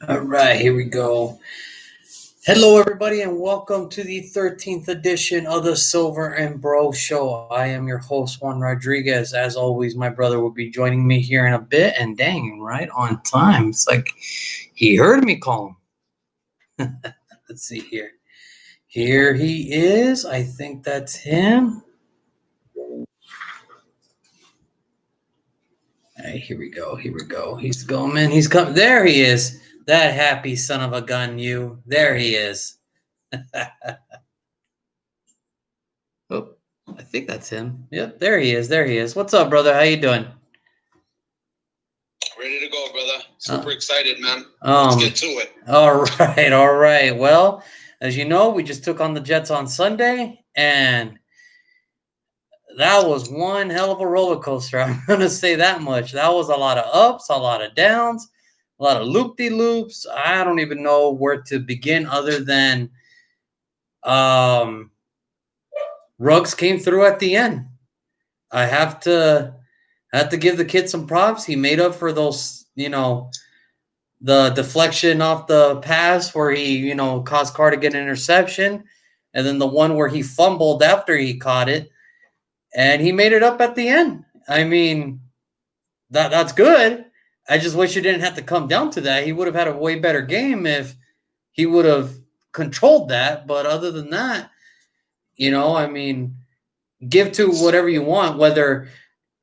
All right, here we go. Hello, everybody, and welcome to the 13th edition of the Silver and Bro Show. I am your host, Juan Rodriguez. As always, my brother will be joining me here in a bit, and dang, right on time. It's like he heard me call him. Let's see here. Here he is. I think that's him. All right, here we go. Here we go. He's coming. He's coming. There he is. That happy son of a gun, you. There he is. Oh, I think that's him. Yep, there he is. There he is. What's up, brother? How you doing? Ready to go, brother. Super excited, man. Let's get to it. All right, all right. Well, as you know, we just took on the Jets on Sunday, and that was one hell of a roller coaster. I'm going to say that much. That was a lot of ups, a lot of downs, a lot of loop-de-loops. I don't even know where to begin other than Ruggs came through at the end. I have to give the kid some props. He made up for those, the deflection off the pass where he, caused Carr to get an interception, and then the one where he fumbled after he caught it, and he made it up at the end. I mean, that's good. I just wish it didn't have to come down to that. He would have had a way better game if he would have controlled that. But other than that, I mean, give to whatever you want. Whether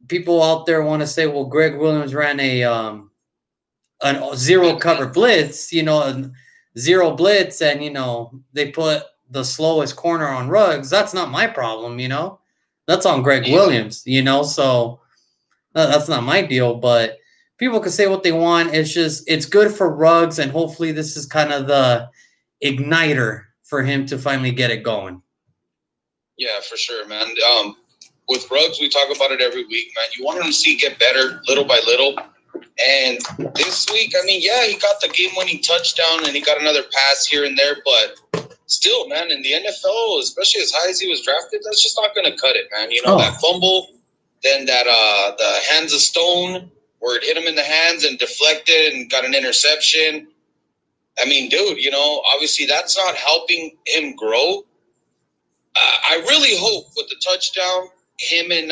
people out there want to say, well, Greg Williams ran a zero cover blitz, a zero blitz, and they put the slowest corner on Ruggs. That's not my problem, That's on Greg Williams, So that's not my deal. But people can say what they want. It's good for Ruggs, and hopefully this is kind of the igniter for him to finally get it going. Yeah, for sure, man. With Ruggs, we talk about it every week, man. You want him to see get better little by little. And this week, I mean, yeah, he got the game-winning touchdown and he got another pass here and there, but still, man, in the NFL, especially as high as he was drafted, that's just not going to cut it, man. That fumble, then that the hands of stone where it hit him in the hands and deflected and got an interception. I mean, dude, obviously that's not helping him grow. I really hope with the touchdown, him and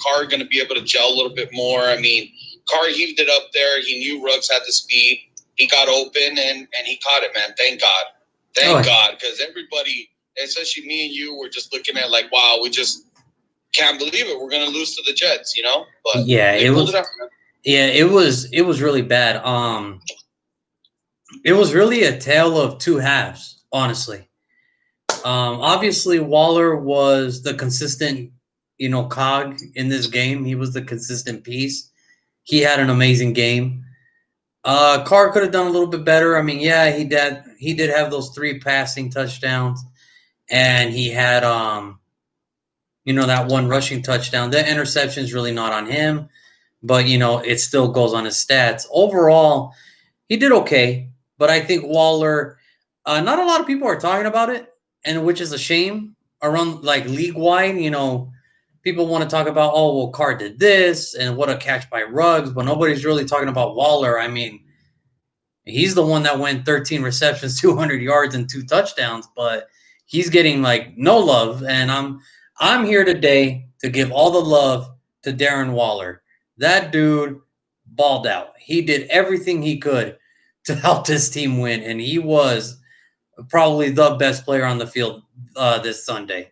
Carr are going to be able to gel a little bit more. I mean, Carr heaved it up there. He knew Ruggs had the speed. He got open and he caught it, man. Thank God. Thank God, because everybody, especially me and you, were just looking at like, wow, we just can't believe it. We're going to lose to the Jets, But yeah, it was. Yeah, it was really bad. It was really a tale of two halves, honestly. Obviously, Waller was the consistent, cog in this game. He was the consistent piece. He had an amazing game. Carr could have done a little bit better. I mean, yeah, he did have those 3 passing touchdowns, and he had that one rushing touchdown. The interception is really not on him, but it still goes on his stats. Overall, he did okay, but I think Waller. Not a lot of people are talking about it, and which is a shame. Around like league wide, people want to talk about, oh, well, Carr did this and what a catch by Ruggs, but nobody's really talking about Waller. I mean, he's the one that went 13 receptions, 200 yards, and 2 touchdowns, but he's getting like no love. And I'm here today to give all the love to Darren Waller. That dude balled out. He did everything he could to help this team win, and he was probably the best player on the field this Sunday.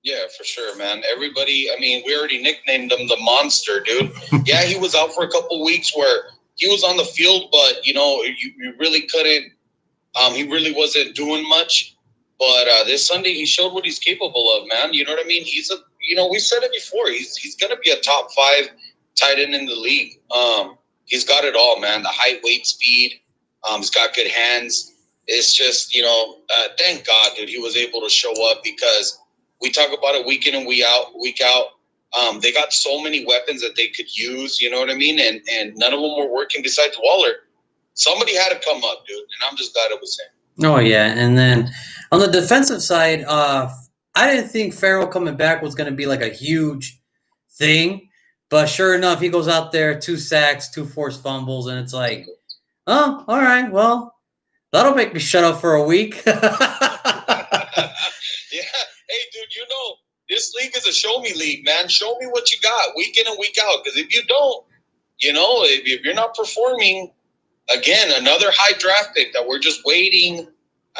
Yeah, for sure, man. Everybody, I mean, we already nicknamed him the monster, dude. Yeah, he was out for a couple weeks where he was on the field, but, you really couldn't, he really wasn't doing much. But this Sunday, he showed what he's capable of, man. You know what I mean? He's we said it before. He's going to be a top 5 tight end in the league. He's got it all, man. The height, weight, speed. He's got good hands. It's just, thank God, dude, he was able to show up because we talk about it week in and week out. They got so many weapons that they could use, you know what I mean? And none of them were working besides Waller. Somebody had to come up, dude, and I'm just glad it was him. Oh, yeah. And then on the defensive side, I didn't think Farrell coming back was going to be like a huge thing. But sure enough, he goes out there, 2 sacks, 2 forced fumbles, and it's like, Oh, all right. Well, that'll make me shut up for a week. Yeah. Hey, dude, this league is a show me league, man. Show me what you got week in and week out. Because if you don't, if you're not performing, again, another high draft pick that we're just waiting.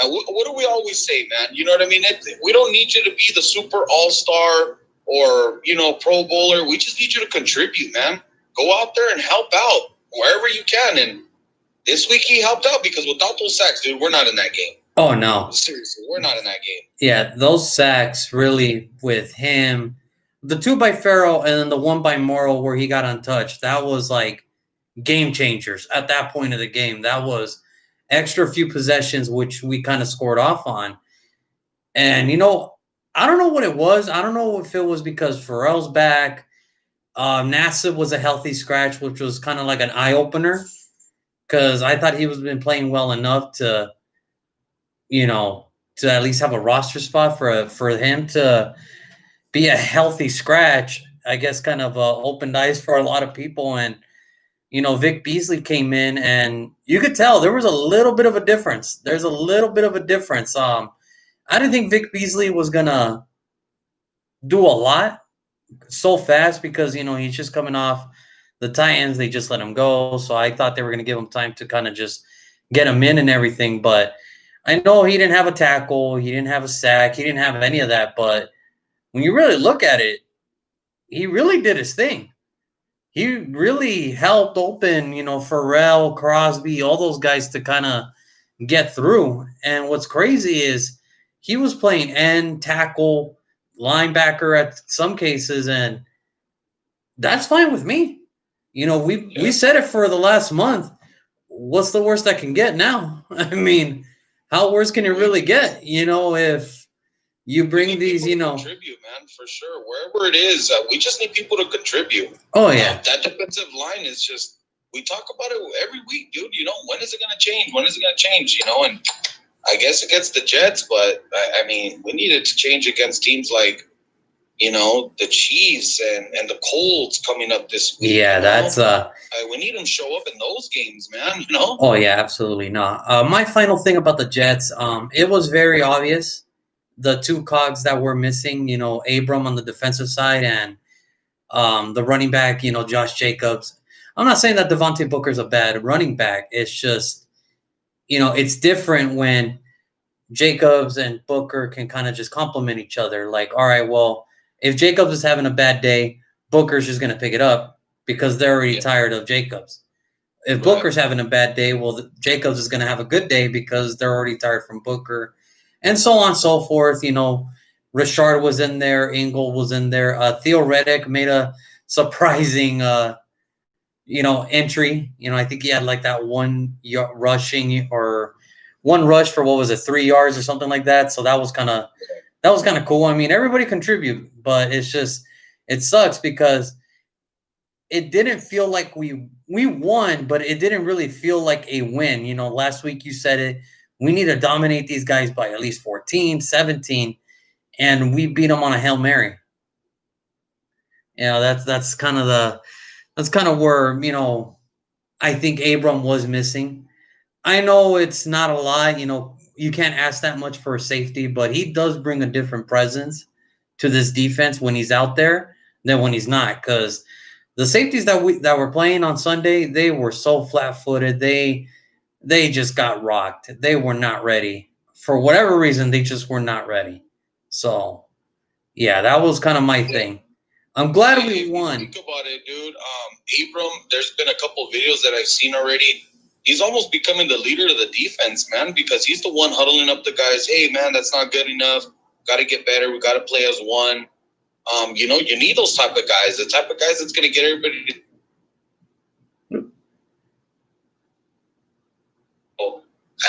What do we always say, man? You know what I mean? We don't need you to be the super all-star or, pro bowler. We just need you to contribute, man. Go out there and help out wherever you can. And this week he helped out because without those sacks, dude, we're not in that game. Oh, no. Seriously, we're not in that game. Yeah, those sacks really with him, the 2 by Farrell and then the 1 by Morrow where he got untouched, that was like game changers at that point of the game. That was extra few possessions, which we kind of scored off on. And, I don't know what it was. I don't know if it was because Farrell's back. Nassib was a healthy scratch, which was kind of like an eye opener because I thought he was been playing well enough to, to at least have a roster spot for him to be a healthy scratch. I guess kind of opened eyes for a lot of people. And, Vic Beasley came in and you could tell there was a little bit of a difference. There's a little bit of a difference. I didn't think Vic Beasley was going to do a lot so fast because, he's just coming off the Titans. They just let him go. So I thought they were going to give him time to kind of just get him in and everything. But I know he didn't have a tackle. He didn't have a sack. He didn't have any of that. But when you really look at it, he really did his thing. He really helped open, Pharrell, Crosby, all those guys to kind of get through. And what's crazy is he was playing end, tackle, linebacker at some cases, and that's fine with me. We said it for the last month. What's the worst that can get now? I mean, how worse can it really get? If you bring these, contribute, man, for sure. Wherever it is, we just need people to contribute. Oh yeah, that defensive line is just. We talk about it every week, dude. When is it going to change? When is it going to change? And I guess against the Jets, but I mean, we needed to change against teams like, the Chiefs and the Colts coming up this week. Yeah, that's we need them to show up in those games, man. Oh yeah, absolutely not. My final thing about the Jets, it was very obvious the 2 cogs that were missing. Abram on the defensive side and the running back. Josh Jacobs. I'm not saying that Devontae Booker's a bad running back. It's just, it's different when Jacobs and Booker can kind of just complement each other. Like, all right, well, if Jacobs is having a bad day, Booker's just going to pick it up because they're already tired of Jacobs. If Booker's having a bad day, well, Jacobs is going to have a good day because they're already tired from Booker, and so on and so forth. Richard was in there, Engel was in there. Theo Reddick made a surprising, entry. I think he had like that rushing or one rush for what was it, 3 yards or something like that. So that was kind of cool. I mean, everybody contribute, but it's just it sucks because it didn't feel like we won, but it didn't really feel like a win. Last week you said it. We need to dominate these guys by at least 14, 17, and we beat them on a Hail Mary. That's kind of where, I think Abram was missing. I know it's not a lot, you can't ask that much for a safety, but he does bring a different presence to this defense when he's out there than when he's not, because the safeties that were playing on Sunday, they were so flat-footed. They just got rocked. They were not ready. For whatever reason, they just were not ready. So, yeah, that was kind of my thing. I'm glad we won. Think about it, dude. Abram, there's been a couple of videos that I've seen already. He's almost becoming the leader of the defense, man, because he's the one huddling up the guys. Hey, man, that's not good enough. Got to get better. We got to play as one. You need those type of guys, the type of guys that's going to get everybody to.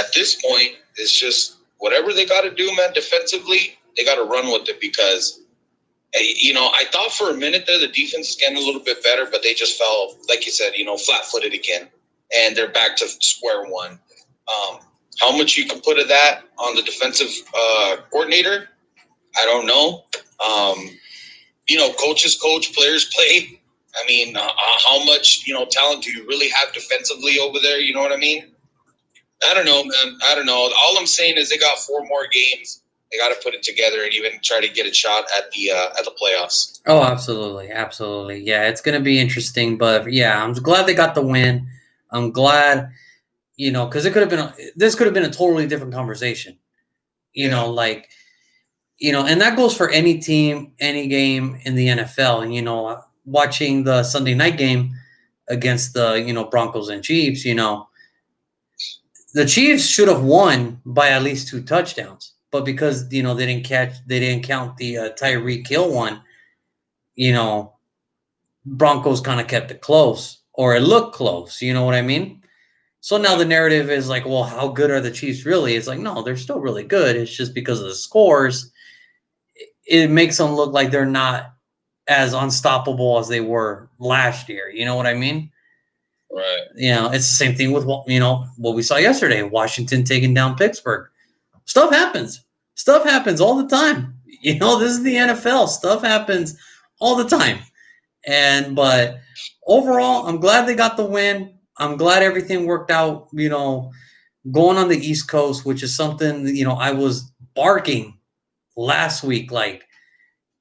At this point, it's just whatever they got to do, man, defensively, they got to run with it because, I thought for a minute there the defense is getting a little bit better, but they just fell, like you said, flat-footed again, and they're back to square one. How much you can put of that on the defensive coordinator, I don't know. Coaches coach, players play. I mean, how much, talent do you really have defensively over there? You know what I mean? I don't know, man. I don't know. All I'm saying is they got 4 more games. They got to put it together and even try to get a shot at the playoffs. Oh, absolutely, absolutely. Yeah, it's going to be interesting, but yeah, I'm glad they got the win. I'm glad, because it could have this could have been a totally different conversation. Yeah. Like, and that goes for any team, any game in the NFL. And watching the Sunday night game against the Broncos and Chiefs, the Chiefs should have won by at least 2 touchdowns, but because they didn't count the Tyreek Hill one. You know, Broncos kind of kept it close, or it looked close. You know what I mean? So now the narrative is like, well, how good are the Chiefs really? It's like, no, they're still really good. It's just because of the scores, it makes them look like they're not as unstoppable as they were last year. You know what I mean? Right. It's the same thing with what we saw yesterday. Washington taking down Pittsburgh. Stuff happens. Stuff happens all the time. This is the NFL. Stuff happens all the time. But overall, I'm glad they got the win. I'm glad everything worked out, going on the East Coast, which is something, I was barking last week. Like,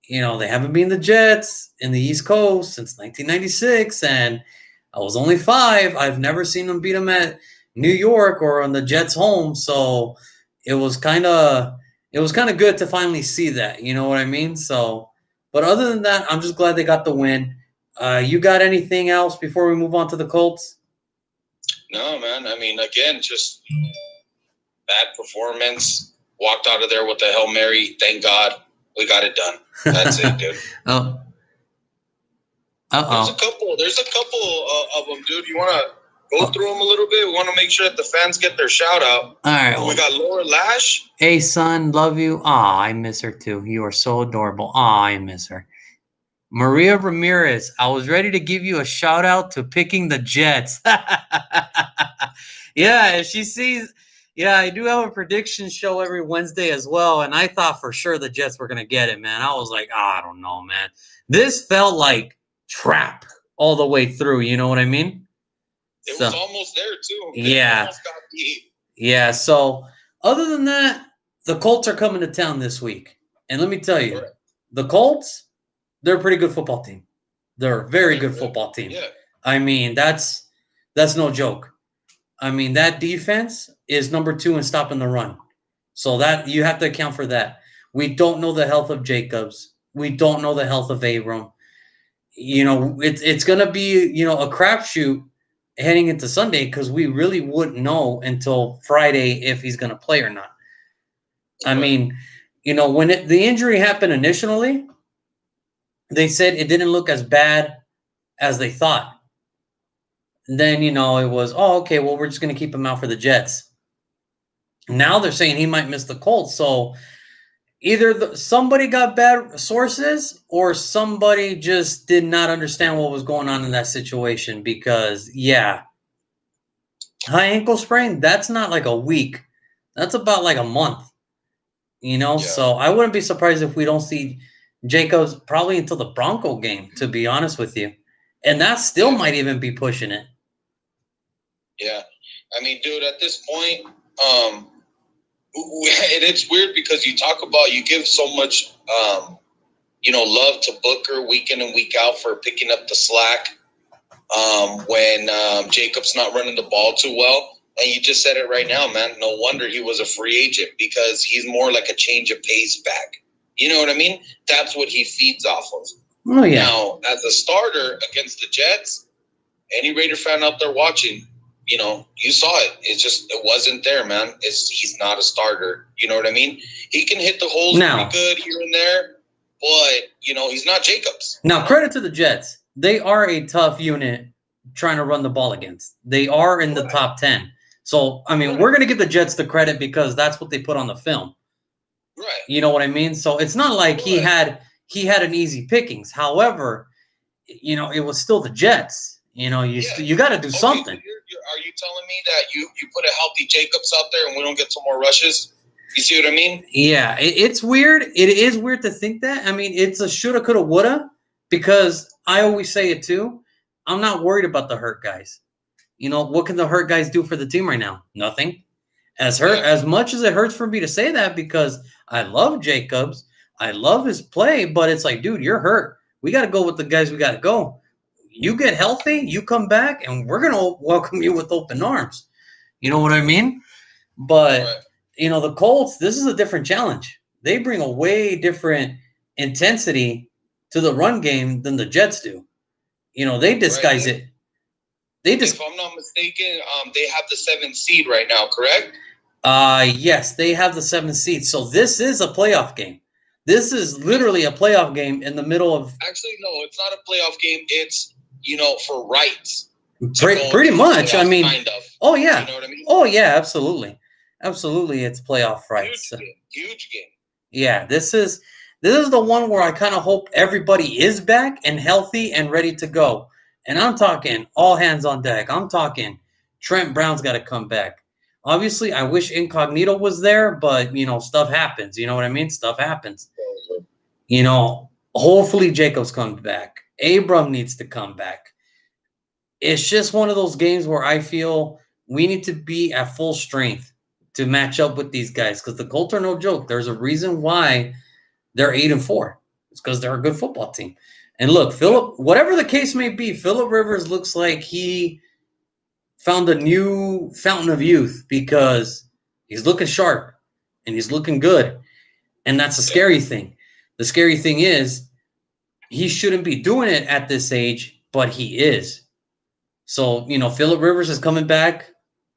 they haven't been the Jets in the East Coast since 1996, and I was only 5. I've never seen them beat them at New York or on the Jets' home, so it was kind of good to finally see that. You know what I mean? So, but other than that, I'm just glad they got the win. You got anything else before we move on to the Colts? No, man. I mean, again, just bad performance. Walked out of there with a Hail Mary. Thank God we got it done. That's it, dude. Oh. There's a couple of them, dude. You want to go through them a little bit? We want to make sure that the fans get their shout out. All right. We got Laura Lash. Hey, son, love you. Aw, I miss her too. You are so adorable. Aw, I miss her. Maria Ramirez, I was ready to give you a shout out to picking the Jets. Yeah, if she sees, yeah, I do have a prediction show every Wednesday as well, and I thought for sure the Jets were gonna get it, man. I was like, I don't know, man. This felt like trap all the way through. You know what I mean? It was almost there too. Yeah. Almost got beat. Yeah. So other than that, the Colts are coming to town this week, and let me tell you, the Colts, they're a pretty good football team. They're a very good football team. Yeah. I mean, that's no joke. I mean, that defense is number 2 in stopping the run. So that you have to account for that. We don't know the health of Jacobs. We don't know the health of Abram. It's going to be, a crapshoot heading into Sunday because we really wouldn't know until Friday if he's going to play or not. I mean, when the injury happened initially, they said it didn't look as bad as they thought. Then, it was, okay, well, we're just going to keep him out for the Jets. Now they're saying he might miss the Colts. So either somebody got bad sources or somebody just did not understand what was going on in that situation because, yeah, high ankle sprain, that's not like a week. That's about like a month, So I wouldn't be surprised if we don't see Jacobs probably until the Bronco game, to be honest with you. And that still might even be pushing it. Yeah. I mean, dude, at this point, and it's weird because you give so much, love to Booker week in and week out for picking up the slack when Jacob's not running the ball too well. And you just said it right now, man. No wonder he was a free agent because he's more like a change of pace back. You know what I mean? That's what he feeds off of. Oh, yeah. Now, as a starter against the Jets, any Raider fan out there watching, you saw it. It wasn't there, man. He's not a starter. You know what I mean? He can hit the holes pretty good here and there, but, he's not Jacobs. Now, credit to the Jets. They are a tough unit trying to run the ball against. They are in the top 10. So, I mean, we're going to give the Jets the credit because that's what they put on the film. Right. You know what I mean? So it's not like he had an easy pickings. However, it was still the Jets. You got to do something. Are you telling me that you put a healthy Jacobs out there and we don't get some more rushes? You see what I mean? Yeah, it's weird. It is weird to think that. I mean, it's a shoulda, coulda, woulda because I always say it too. I'm not worried about the hurt guys. What can the hurt guys do for the team right now? Nothing. Yeah. As much as it hurts for me to say that because I love Jacobs, I love his play, but it's like, dude, you're hurt. We got to go with the guys we got to go. You get healthy, you come back, and we're gonna welcome you with open arms. You know what I mean? But Right. the Colts, this is a different challenge. They bring a way different intensity to the run game than the Jets do. They Right. disguise And it. They if just I'm not mistaken, they have the 7th seed right now, correct? yes, they have the 7th seed. So this is a playoff game. This is literally a playoff game in the middle of Actually, no, it's not a playoff game. It's for rights to go pretty into the much. I playoffs, mean, kind of. oh You yeah, know what I mean? oh yeah, absolutely, absolutely. It's playoff rights. Huge game. Huge game. Yeah, this is the one where I kind of hope everybody is back and healthy and ready to go. And I'm talking all hands on deck. I'm talking Trent Brown's got to come back. Obviously, I wish Incognito was there, but stuff happens. You know what I mean? Stuff happens. Hopefully Jacobs comes back. Abram needs to come back. It's just one of those games where I feel we need to be at full strength to match up with these guys because the Colts are no joke. There's a reason why they're 8-4. It's because they're a good football team. And look, Philip, whatever the case may be, Philip Rivers looks like he found a new fountain of youth because he's looking sharp and he's looking good. And that's a Yeah. scary thing. The scary thing is he shouldn't be doing it at this age, but he is. So, Philip Rivers is coming back.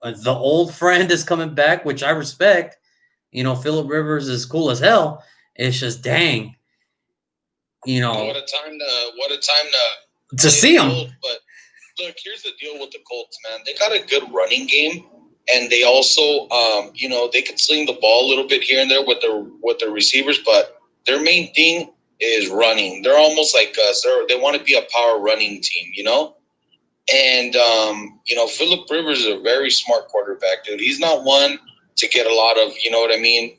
The old friend is coming back, which I respect. Philip Rivers is cool as hell. It's just dang, What a time to play see the him. Colts. But look, here's the deal with the Colts, man. They got a good running game, and they also, they can sling the ball a little bit here and there with their receivers, but their main thing is running. They're almost like us. They want to be a power running team, And Philip Rivers is a very smart quarterback, dude. He's not one to get a lot of,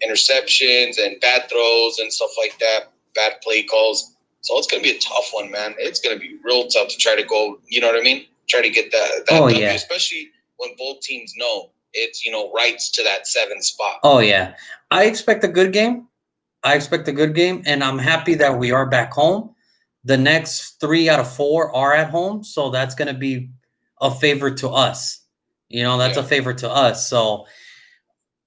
interceptions and bad throws and stuff like that, bad play calls. So it's gonna be a tough one, man. It's gonna be real tough to try to go, try to get that W, Yeah. especially when both teams know it's rights to that 7th spot. Oh yeah, I expect a good game. And I'm happy that we are back home. The next 3 out of 4 are at home, so that's going to be a favor to us. That's a favor to us. So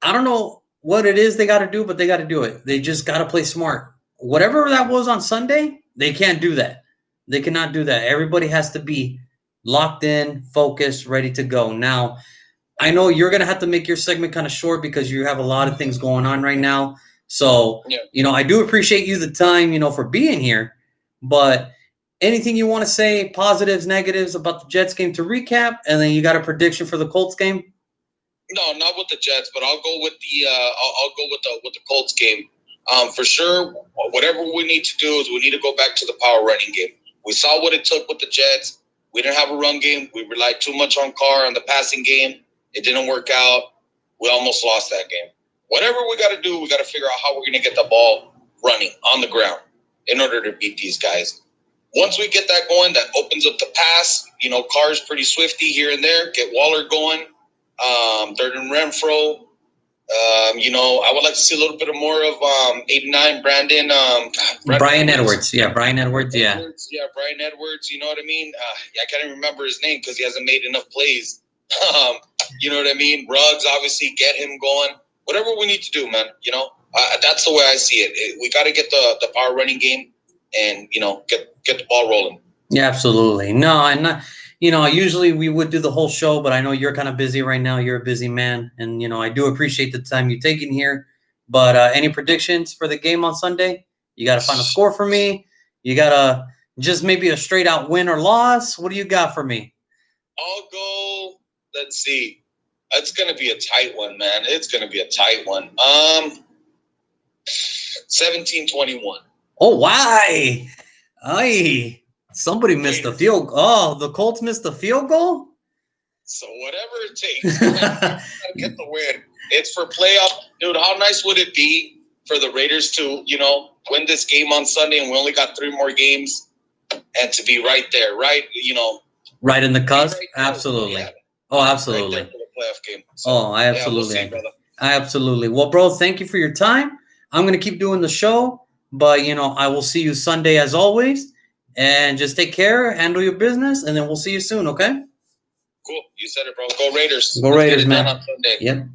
I don't know what it is they got to do, but they got to do it. They just got to play smart. Whatever that was on Sunday, they can't do that. They cannot do that. Everybody has to be locked in, focused, ready to go. Now, I know you're going to have to make your segment kind of short because you have a lot of things going on right now. So, I do appreciate you the time, for being here. But anything you want to say, positives, negatives about the Jets game to recap, and then you got a prediction for the Colts game? No, not with the Jets, but I'll go with the I'll go with the Colts game. For sure, whatever we need to do is we need to go back to the power running game. We saw what it took with the Jets. We didn't have a run game. We relied too much on Carr on the passing game. It didn't work out. We almost lost that game. Whatever we got to do, we got to figure out how we're going to get the ball running on the ground in order to beat these guys. Once we get that going, that opens up the pass. Carr's pretty swifty here and there. Get Waller going. Third and Renfro. I would like to see a little bit more of 89 Brian Edwards. Yeah, Brian Edwards. Yeah. Brian Edwards. You know what I mean? I can't even remember his name because he hasn't made enough plays. You know what I mean? Ruggs, obviously, get him going. Whatever we need to do, man. That's the way I see it. We got to get the power running game and get the ball rolling. Yeah, absolutely. No, I'm not. Usually we would do the whole show, but I know you're kind of busy right now. You're a busy man, and I do appreciate the time you taking here. But any predictions for the game on Sunday? You got to find a score for me. You got to just maybe a straight out win or loss. What do you got for me? I'll go. Let's see. It's gonna be a tight one, man. It's gonna be a tight one. 17-21. Oh, why? Aye. Somebody missed the field. Oh, the Colts missed the field goal? So whatever it takes, gotta get the win. It's for playoff. Dude, how nice would it be for the Raiders to, win this game on Sunday and we only got 3 more games and to be right there, right? Right in the cusp? Right, absolutely. Yeah. Oh, absolutely. Right there for the playoff game. So, I absolutely. We'll see, brother. Absolutely. Well, bro, thank you for your time. I'm going to keep doing the show, but I will see you Sunday as always. And just take care, handle your business, and then we'll see you soon, okay? Cool. You said it, bro. Go Raiders. Go Let's Raiders, get it man. done on Sunday. Yep.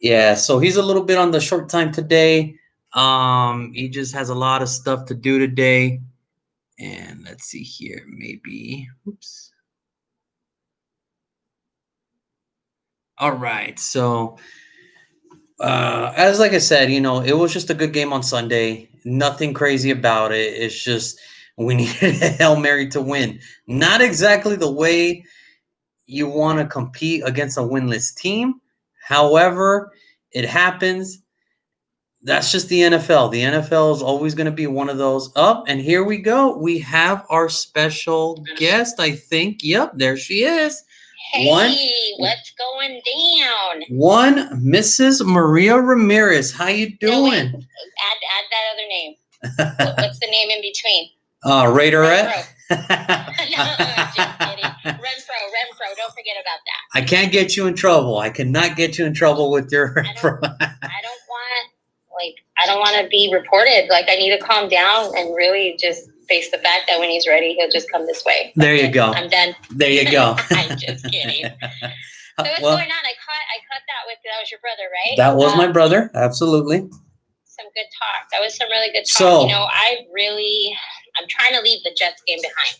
Yeah, so he's a little bit on the short time today. He just has a lot of stuff to do today. And let's see here, maybe. Oops. All right. So, as like I said, it was just a good game on Sunday. Nothing crazy about it. It's just we needed a Hail Mary to win. Not exactly the way you want to compete against a winless team. However, it happens. That's just the NFL. The NFL is always going to be one of those. Up, and here we go. We have our special guest, I think. Yep, there she is. Hey, what's going down? One Mrs. Maria Ramirez. How you doing? No, add that other name. What's the name in between? Raiderette. Just kidding. Renfro. Don't forget about that. I can't get you in trouble. I cannot get you in trouble with your. I don't want to be reported. Like, I need to calm down and really just face the fact that when he's ready, he'll just come this way. There you go. I'm done. There you go. I'm just kidding. So what's going on? I caught that was your brother, right? That was my brother. Absolutely. Some good talk. That was some really good talk. So, I'm trying to leave the Jets game behind.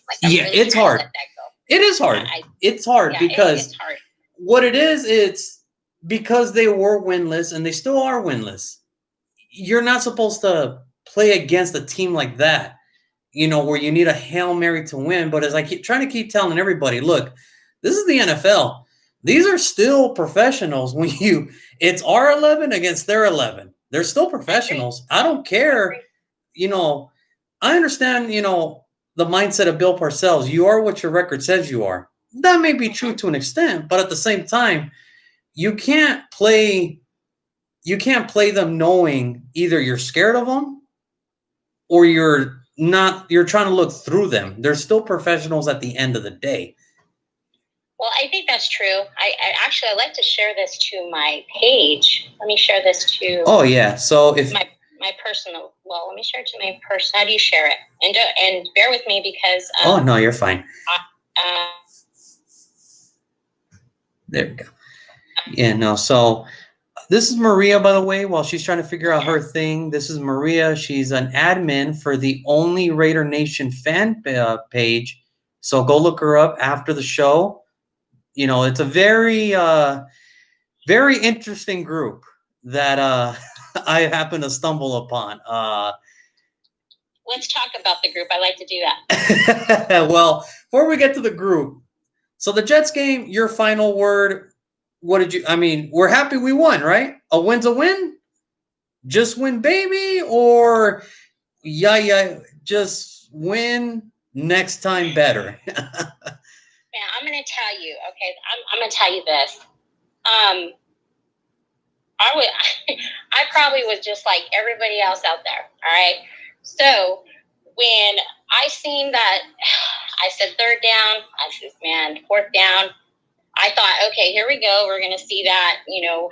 It's hard. Let that go. It is hard. It's hard because it's hard. What it is, it's because they were winless and they still are winless. You're not supposed to play against a team like that, where you need a Hail Mary to win. But as I keep trying to keep telling everybody, look, this is the NFL. These are still professionals. It's our 11 against their 11. They're still professionals. I don't care. I understand, the mindset of Bill Parcells. You are what your record says you are. That may be true to an extent, but at the same time, you can't play them knowing either you're scared of them or you're trying to look through them. They're still professionals at the end of the day. Well, I think that's true. I'd like to share this to my page. Let me share this to. Oh yeah. So if my personal. Well, let me share it to my person. How do you share it? And bear with me because. Oh no, you're fine. There we go. Yeah. No. So. This is Maria, by the way, while she's trying to figure out her thing. This is Maria. She's an admin for the Only Raider Nation fan page. So go look her up after the show. It's a very, very interesting group that I happen to stumble upon. Let's talk about the group. I like to do that. Well, before we get to the group, so the Jets game, your final word. What did you? I mean, we're happy we won, right? A win's a win. Just win, baby, or just win next time better. Man, I'm gonna tell you. Okay, I'm gonna tell you this. I probably was just like everybody else out there. All right. So when I seen that, I said third down. I said, man, fourth down. I thought, okay, here we go. We're gonna see that. It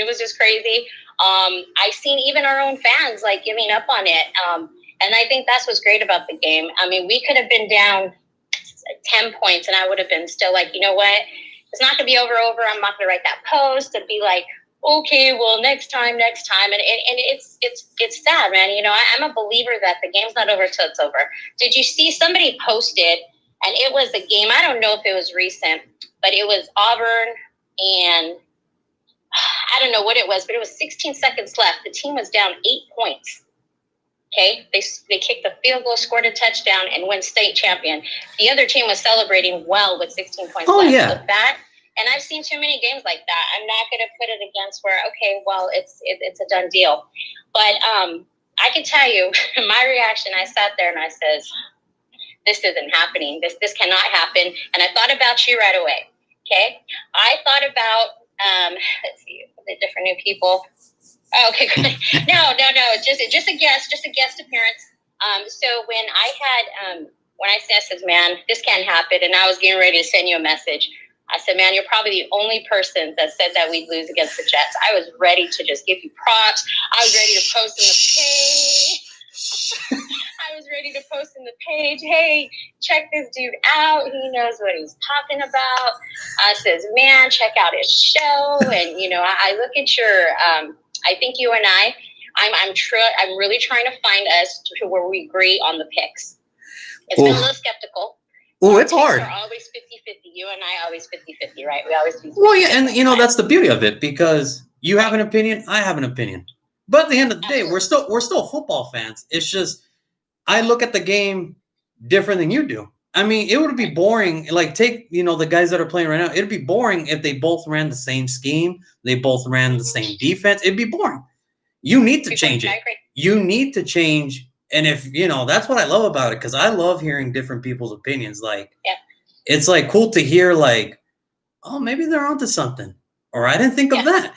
was just crazy. I seen even our own fans like giving up on it. And I think that's what's great about the game. I mean, we could have been down 10 points, and I would have been still like, you know what? It's not gonna be over. I'm not gonna write that post and be like, okay, well, next time. And it's sad, man. I'm a believer that the game's not over till it's over. Did you see somebody posted? And it was a game, I don't know if it was recent, but it was Auburn, and I don't know what it was, but it was 16 seconds left. The team was down 8 points. Okay? They kicked the field goal, scored a touchdown, and went state champion. The other team was celebrating well with 16 points left. Yeah. So and I've seen too many games like that. I'm not going to put it against where, okay, well, it's a done deal. But I can tell you, my reaction, I sat there and I says, this isn't happening. This cannot happen. And I thought about you right away. Okay. I thought about, let's see, the different new people. Oh, okay, good. No. Just a guest appearance. So when I said, man, this can't happen. And I was getting ready to send you a message. I said, man, you're probably the only person that said that we'd lose against the Jets. I was ready to just give you props. I was ready to post in the page. I was ready to post in the page, hey, check this dude out. He knows what he's talking about. I says, man, check out his show. And, I look at your, I think you and I'm really trying to find us to where we agree on the picks. It's been a little skeptical. Oh, it's hard. We're always 50-50. You and I always 50-50, right? We always do 50-50. Well, yeah, and that's the beauty of it, because you have an opinion, I have an opinion. But at the end of the day, we're still football fans. It's just I look at the game different than you do. I mean, it would be boring. Like, take, the guys that are playing right now. It'd be boring if they both ran the same scheme. They both ran the same defense. It'd be boring. You need to change it. You need to change. And if, that's what I love about it, because I love hearing different people's opinions. Like, it's like cool to hear, like, oh, maybe they're onto something. Or I didn't think of that.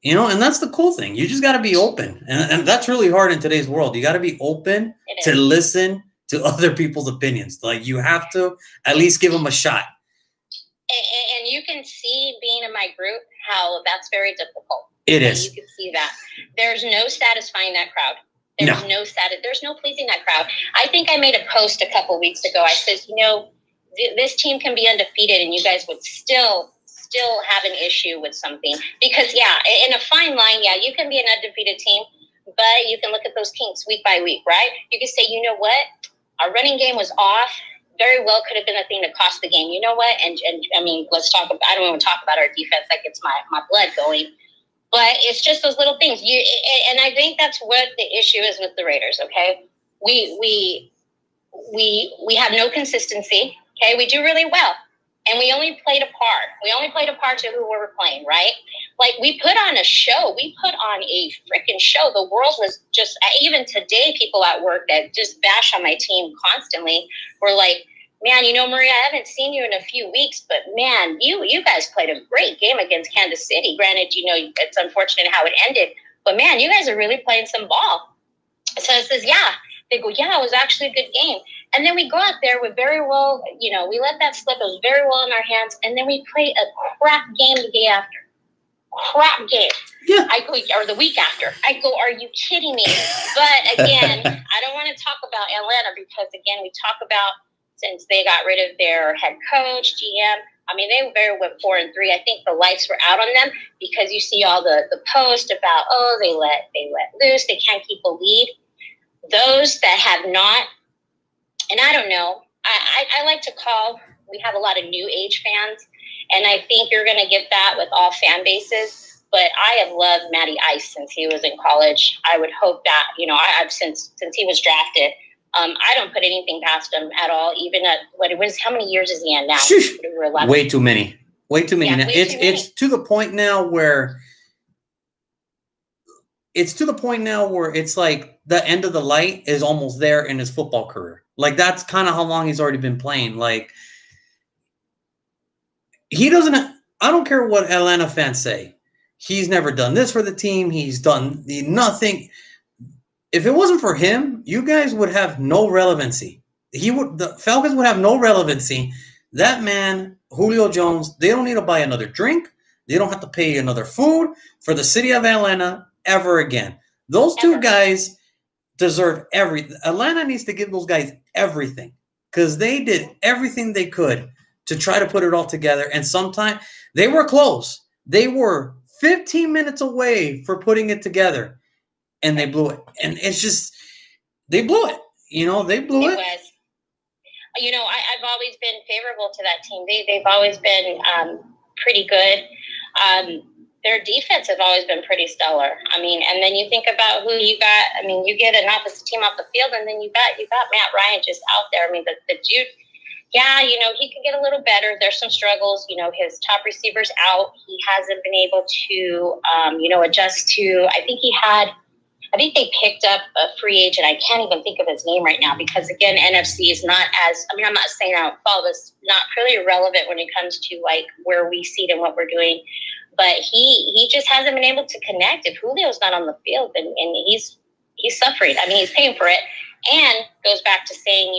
And that's the cool thing. You just got to be open. And that's really hard in today's world. You got to be open to listen to other people's opinions. Like, you have to at least give them a shot. And you can see, being in my group, how that's very difficult. It is. You can see that. There's no satisfying that crowd. There's no pleasing that crowd. I think I made a post a couple weeks ago. I said, this team can be undefeated and you guys would still have an issue with something. Because, in a fine line, you can be an undefeated team, but you can look at those kinks week by week, right? You can say, you know what? Our running game was off. Very well could have been the thing that cost the game. You know what? And I mean, let's talk about, I don't want to talk about our defense. That gets my blood going. But it's just those little things. And I think that's what the issue is with the Raiders, okay? We have no consistency, okay? We do really well. And we only played a part. We only played a part to who we were playing, right? Like, we put on a show. We put on a freaking show. The world was just, even today, people at work that just bash on my team constantly were like, man, Maria, I haven't seen you in a few weeks, but man, you guys played a great game against Kansas City. Granted, it's unfortunate how it ended, but man, you guys are really playing some ball. So it says, they go, it was actually a good game. And then we go out there with very well, we let that slip. It was very well in our hands. And then we play a crap game the day after. Crap game. Yeah. I go, or the week after. I go, are you kidding me? But again, I don't want to talk about Atlanta because, again, we talk about, since they got rid of their head coach, GM, I mean, they very went 4-3. I think the lights were out on them because you see all the posts about, they let loose. They can't keep a lead. Those that have not, and I don't know, I like to call, we have a lot of new age fans, and I think you're going to get that with all fan bases. But I have loved Matty Ice since he was in college. I would hope that, I've since he was drafted. I don't put anything past him at all. Even at how many years is he in now? Way too many. Yeah, now. It's to the point now where it's like the end of the light is almost there in his football career. Like, that's kind of how long he's already been playing. Like, he doesn't. I don't care what Atlanta fans say. He's never done this for the team. He's done nothing. If it wasn't for him, you guys would have no relevancy. The Falcons would have no relevancy. That man, Julio Jones, they don't need to buy another drink. They don't have to pay another food for the city of Atlanta ever again. Those two guys deserve everything. Atlanta needs to give those guys everything because they did everything they could to try to put it all together. And sometimes they were close. They were 15 minutes away for putting it together. And they blew it. And it's just, they blew it. They blew it. Was. I've always been favorable to that team. They've always been pretty good. Their defense has always been pretty stellar. I mean, and then you think about who you got. I mean, you get an opposite team off the field, and then you got Matt Ryan just out there. I mean, the dude, he could get a little better. There's some struggles. His top receiver's out. He hasn't been able to, adjust to. I think they picked up a free agent. I can't even think of his name right now because, again, NFC is not as, I'm not saying I don't follow this, not really relevant when it comes to, like, where we seed and what we're doing. But he just hasn't been able to connect. If Julio's not on the field, and he's suffering. I mean, he's paying for it. And goes back to saying,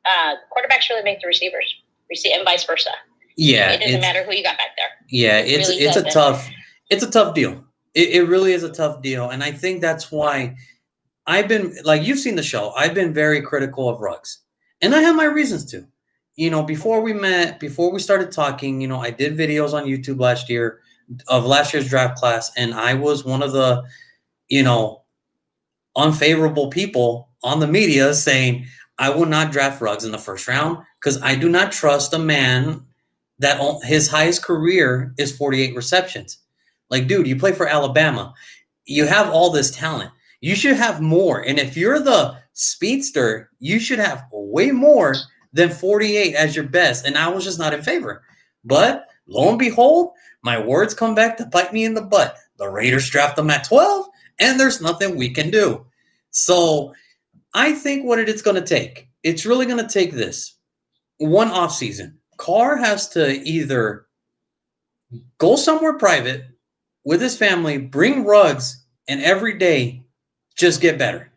quarterbacks really make the receivers. receive, and vice versa. Yeah, it doesn't matter who you got back there. Yeah, it's really it's a tough deal. It really is a tough deal, and I think that's why I've been like you've seen the show. I've been very critical of Ruggs, and I have my reasons to. Before we met, before we started talking, I did videos on YouTube last year of last year's draft class, and I was one of the, you know, unfavorable people on the media saying I will not draft Ruggs in the first round because I do not trust a man that his highest career is 48 receptions. Like, dude, you play for Alabama. You have all this talent. You should have more. And if you're the speedster, you should have way more than 48 as your best. And I was just not in favor. But lo and behold, my words come back to bite me in the butt. The Raiders draft them at 12, and there's nothing we can do. So I think what it's going to take, it's really going to take this one offseason. Carr has to either go somewhere private with his family, bring Ruggs, and every day just get better.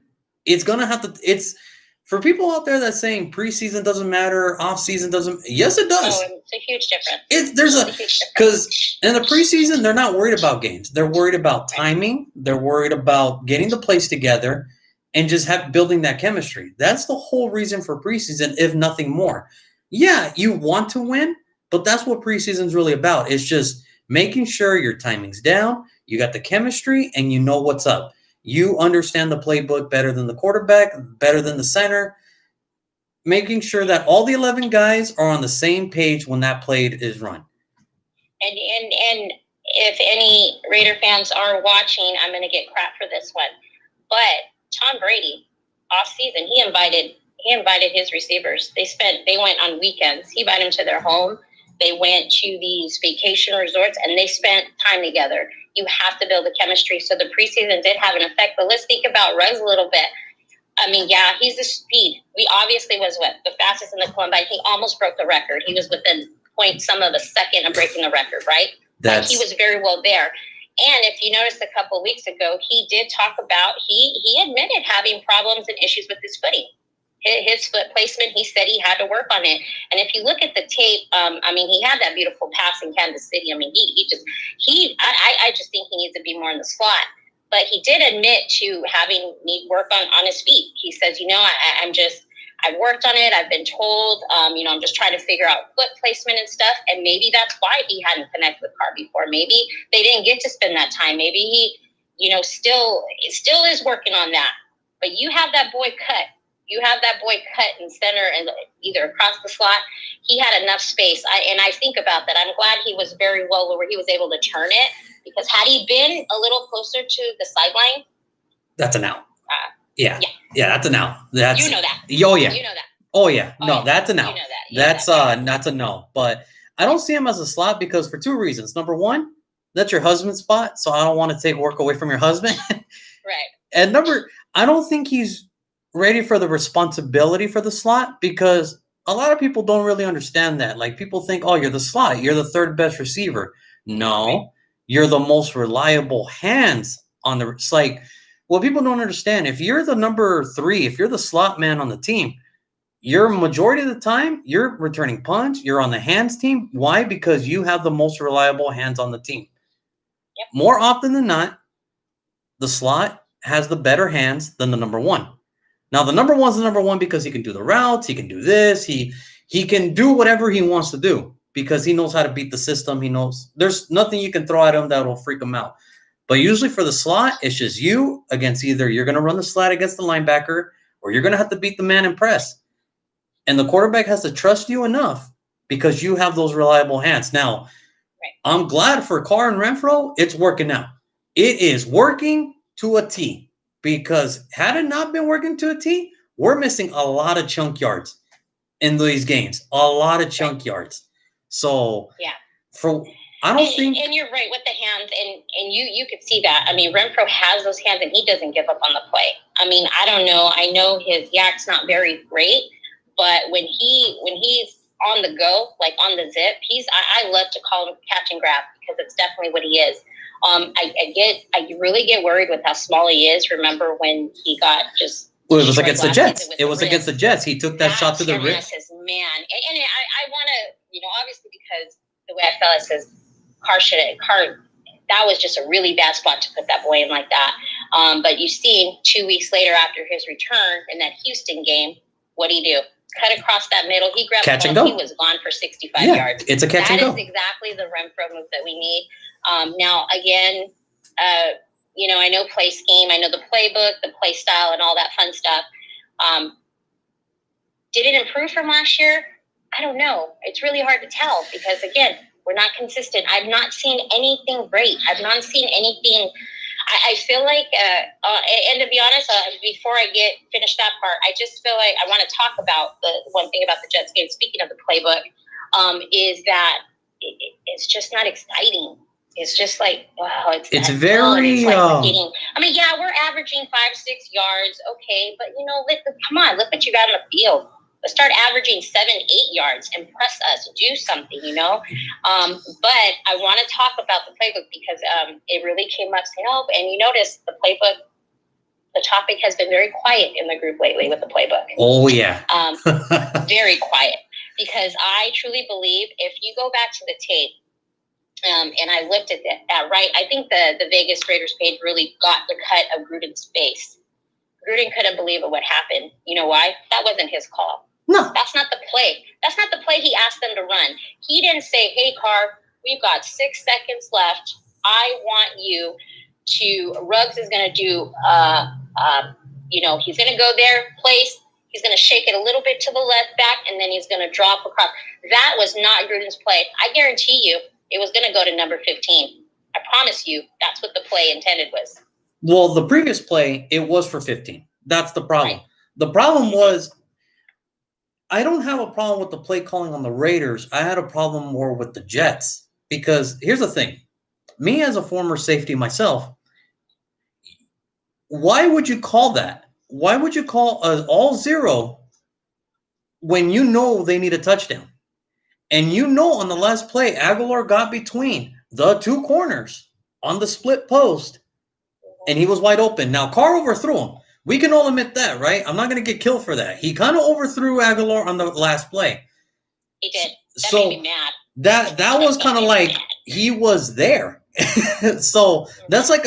It's going to have to, it's for people out there that's saying preseason doesn't matter, offseason doesn't, yes, it does. Oh, it's a huge difference. Because in the preseason, they're not worried about games. They're worried about timing. They're worried about getting the plays together and just building that chemistry. That's the whole reason for preseason, if nothing more. Yeah, you want to win, but that's what preseason's really about. It's just making sure your timing's down, you got the chemistry, and you know what's up. You understand the playbook better than the quarterback, better than the center, making sure that all the 11 guys are on the same page when that play is run. And if any Raider fans are watching, I'm going to get crap for this one. But Tom Brady, off season, he invited his receivers. They went on weekends. He invited them to their home. They went to these vacation resorts and they spent time together. You have to build the chemistry. So the preseason did have an effect. But let's think about Ruggs a little bit. I mean, yeah, he's the speed. We obviously was the fastest in the combine. He almost broke the record. He was within some of a second of breaking the record, right? He was very well there. And if you noticed a couple of weeks ago, he did talk about, he admitted having problems and issues with his footing. His foot placement, he said he had to work on it. And if you look at the tape, I mean, he had that beautiful pass in Kansas City. I mean, I just think he needs to be more in the slot. But he did admit to need work on his feet. He says, I've worked on it. I've been told, I'm just trying to figure out foot placement and stuff. And maybe that's why he hadn't connected with Carr before. Maybe they didn't get to spend that time. Maybe he, still is working on that. But you have that boy cut. You have that boy cut in center and either across the slot. He had enough space. I think about that. I'm glad he was very well where he was able to turn it, because had he been a little closer to the sideline, that's an out. Yeah, that's an out. That's, you know that. Oh yeah. You know that. Oh yeah. No, that's an out. You know that. That's a no. But I don't see him as a slot because for two reasons. Number one, that's your husband's spot, so I don't want to take work away from your husband. Right. And I don't think he's ready for the responsibility for the slot, because a lot of people don't really understand that. Like, people think, oh, you're the slot, you're the third best receiver. No, you're the most reliable hands on the. It's like, well, people don't understand. If you're the number 3, if you're the slot man on the team, you're majority of the time you're returning punts. You're on the hands team. Why? Because you have the most reliable hands on the team. Yep. More often than not, the slot has the better hands than the number 1. Now, the number 1's the number 1 because he can do the routes, he can do this, he can do whatever he wants to do because he knows how to beat the system. He knows there's nothing you can throw at him that will freak him out. But usually for the slot, it's just you against either you're going to run the slot against the linebacker or you're going to have to beat the man and press. And the quarterback has to trust you enough because you have those reliable hands. Now, I'm glad for Carr and Renfro, it's working out. It is working to a T. Because had it not been working to a T, we're missing a lot of chunk yards in these games. A lot of chunk yards. So yeah, I don't think. And you're right with the hands, and you could see that. I mean, Renfro has those hands, and he doesn't give up on the play. I mean, I don't know. I know his yak's not very great, but when he's on the go, like on the zip, I love to call him catch and grab because it's definitely what he is. I really get worried with how small he is. Remember when he got just. Well, it was against the Jets. It was against the Jets. He took that shot to the wrist. His man. And I want to, obviously because the way I felt, it says that was just a really bad spot to put that boy in like that. But you see, 2 weeks later after his return in that Houston game, what did he do? Cut across that middle. He grabbed catch the and ball. go. He was gone for 65 yards. It's a catch and go. That is exactly the Renfro move that we need. Now, again, I know play scheme. I know the playbook, the play style, and all that fun stuff. Did it improve from last year? I don't know. It's really hard to tell because, again, we're not consistent. I've not seen anything great. I've not seen anything. I feel like, and to be honest, before I finish that part, I just feel like I want to talk about the one thing about the Jets game, speaking of the playbook, is that it's just not exciting. It's just like, wow, it's very it's like getting, we're averaging 5-6 yards, okay, but come on, look what you got on the field. Let's start averaging 7-8 yards and press us, do something, But I want to talk about the playbook because it really came up saying, and you notice the playbook, the topic has been very quiet in the group lately with the playbook. Oh, yeah. Very quiet because I truly believe if you go back to the tape, and I looked at that, right? I think the Vegas Raiders page really got the cut of Gruden's face. Gruden couldn't believe what happened. You know why? That wasn't his call. No. That's not the play. That's not the play he asked them to run. He didn't say, hey, Carr, we've got 6 seconds left. I want you to, Ruggs is going to do, he's going to go there, place. He's going to shake it a little bit to the left back, and then he's going to drop across. That was not Gruden's play. I guarantee you it was going to go to number 15. I promise you that's what the play intended was. Well, the previous play, it was for 15. That's the problem. Right. The problem was I don't have a problem with the play calling on the Raiders. I had a problem more with the Jets because here's the thing. Me as a former safety myself, why would you call that? Why would you call an all-0 when you know they need a touchdown? And on the last play, Aguilar got between the two corners on the split post, and he was wide open. Now, Carr overthrew him. We can all admit that, right? I'm not going to get killed for that. He kind of overthrew Aguilar on the last play. He did. That made me mad. That was kind of like he was there. So that's like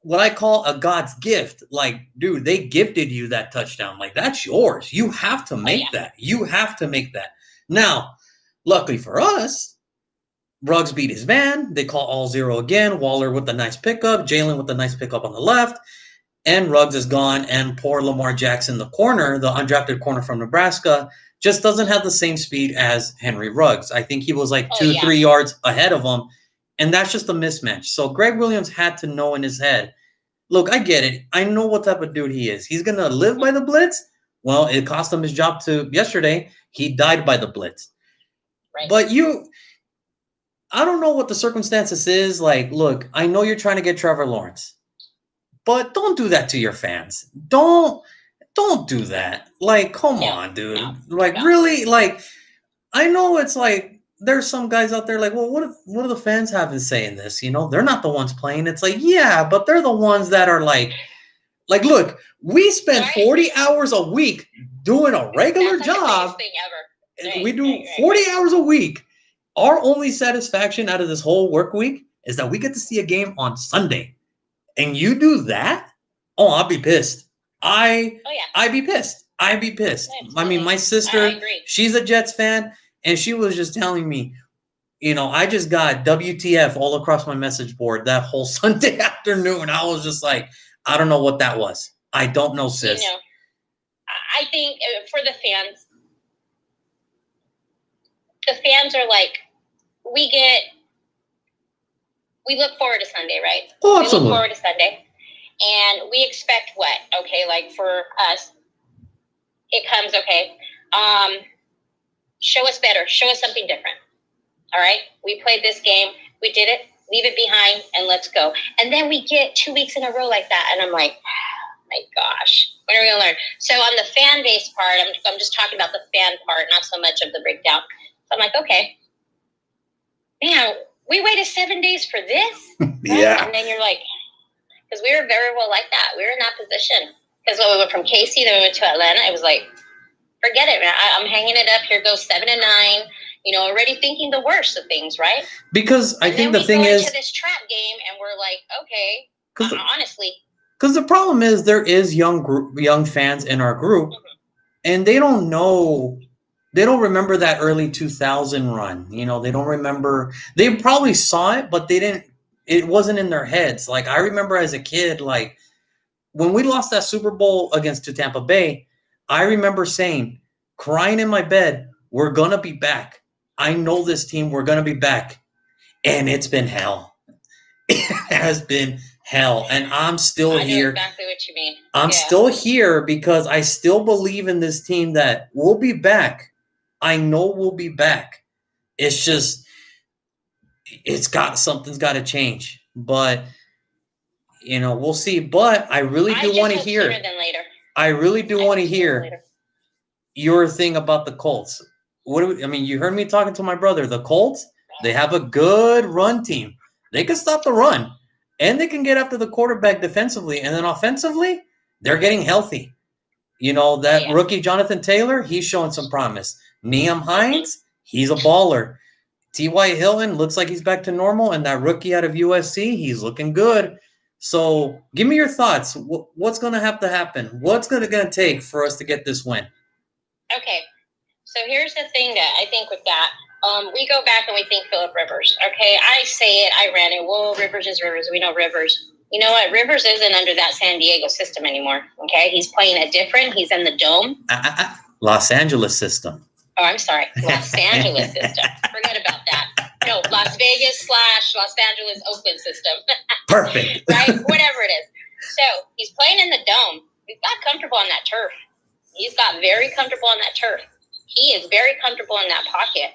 what I call a God's gift. Like, dude, they gifted you that touchdown. Like, that's yours. You have to make that. You have to make that. Now, luckily for us, Ruggs beat his man. They call all-0 again. Waller with the nice pickup. Jalen with the nice pickup on the left. And Ruggs is gone. And poor Lamar Jackson, the corner, the undrafted corner from Nebraska, just doesn't have the same speed as Henry Ruggs. I think he was like 2-3 yards ahead of him. And that's just a mismatch. So Greg Williams had to know in his head, look, I get it. I know what type of dude he is. He's going to live by the blitz. Well, it cost him his job yesterday. He died by the blitz. Right. But I don't know what the circumstances is. Like, look, I know you're trying to get Trevor Lawrence, but don't do that to your fans. Don't do that. Like, come on, dude. Really? Like, I know it's like there's some guys out there like, well, what do the fans have to say in this? They're not the ones playing. It's like, yeah, but they're the ones that are like, look, we spend 40 hours a week doing a regular job. We do 40 hours a week. Our only satisfaction out of this whole work week is that we get to see a game on Sunday. And you do that? Oh, I'll be pissed. I'd be pissed. I'd be pissed. I mean, my sister, she's a Jets fan, and she was just telling me, I just got WTF all across my message board that whole Sunday afternoon. I was just like, I don't know what that was. I don't know, sis. I think for the fans are like, we look forward to Sunday, right? Oh, absolutely. We look forward to Sunday. And we expect what? Okay, like for us, it comes, okay, show us better. Show us something different. All right? We played this game. We did it. Leave it behind and let's go. And then we get 2 weeks in a row like that. And I'm like, oh my gosh, when are we going to learn? So on the fan base part, I'm just talking about the fan part, not so much of the breakdown. So I'm like, okay, man, we waited 7 days for this? Right? Yeah. And then you're like, because we were very well like that. We were in that position. Because when we went from KC, then we went to Atlanta, it was like, forget it, man. I'm hanging it up. Here goes 7-9. Already thinking the worst of things, right? Because I think the thing is, we go into this trap game, and we're like, okay, honestly, because the problem is there is young fans in our group, and they don't know. They don't remember that early 2000 run. They don't remember. They probably saw it, but they didn't. It wasn't in their heads. Like I remember as a kid, like when we lost that Super Bowl to Tampa Bay, I remember saying, crying in my bed, "We're gonna be back. I know this team. We're gonna be back." And it's been hell. It has been hell, and I'm still here. I know exactly what you mean. I'm still here because I still believe in this team that we'll be back. I know we'll be back. It's just something's got to change, but we'll see. But I really do want to hear. Sooner than later. I really do want to hear your thing about the Colts. You heard me talking to my brother. The Colts, they have a good run team. They can stop the run, and they can get after the quarterback defensively, and then offensively, they're getting healthy. Rookie Jonathan Taylor, he's showing some promise. Nyheim Hines, he's a baller. T.Y. Hilton looks like he's back to normal, and that rookie out of USC, he's looking good. So give me your thoughts. What's going to have to happen? What's going to take for us to get this win? Okay, so here's the thing that I think with that. We go back and we think Phillip Rivers. Okay, I say it, I ran it. Whoa, Rivers is Rivers. We know Rivers. You know what? Rivers isn't under that San Diego system anymore. Okay, he's playing it different. He's in the dome. Los Angeles system. Oh, I'm sorry, Los Angeles system. Forget about that. No, Las Vegas / Los Angeles Oakland system. Perfect. Right? Whatever it is. So he's playing in the dome. He's got comfortable on that turf. He's got very comfortable on that turf. He is very comfortable in that pocket.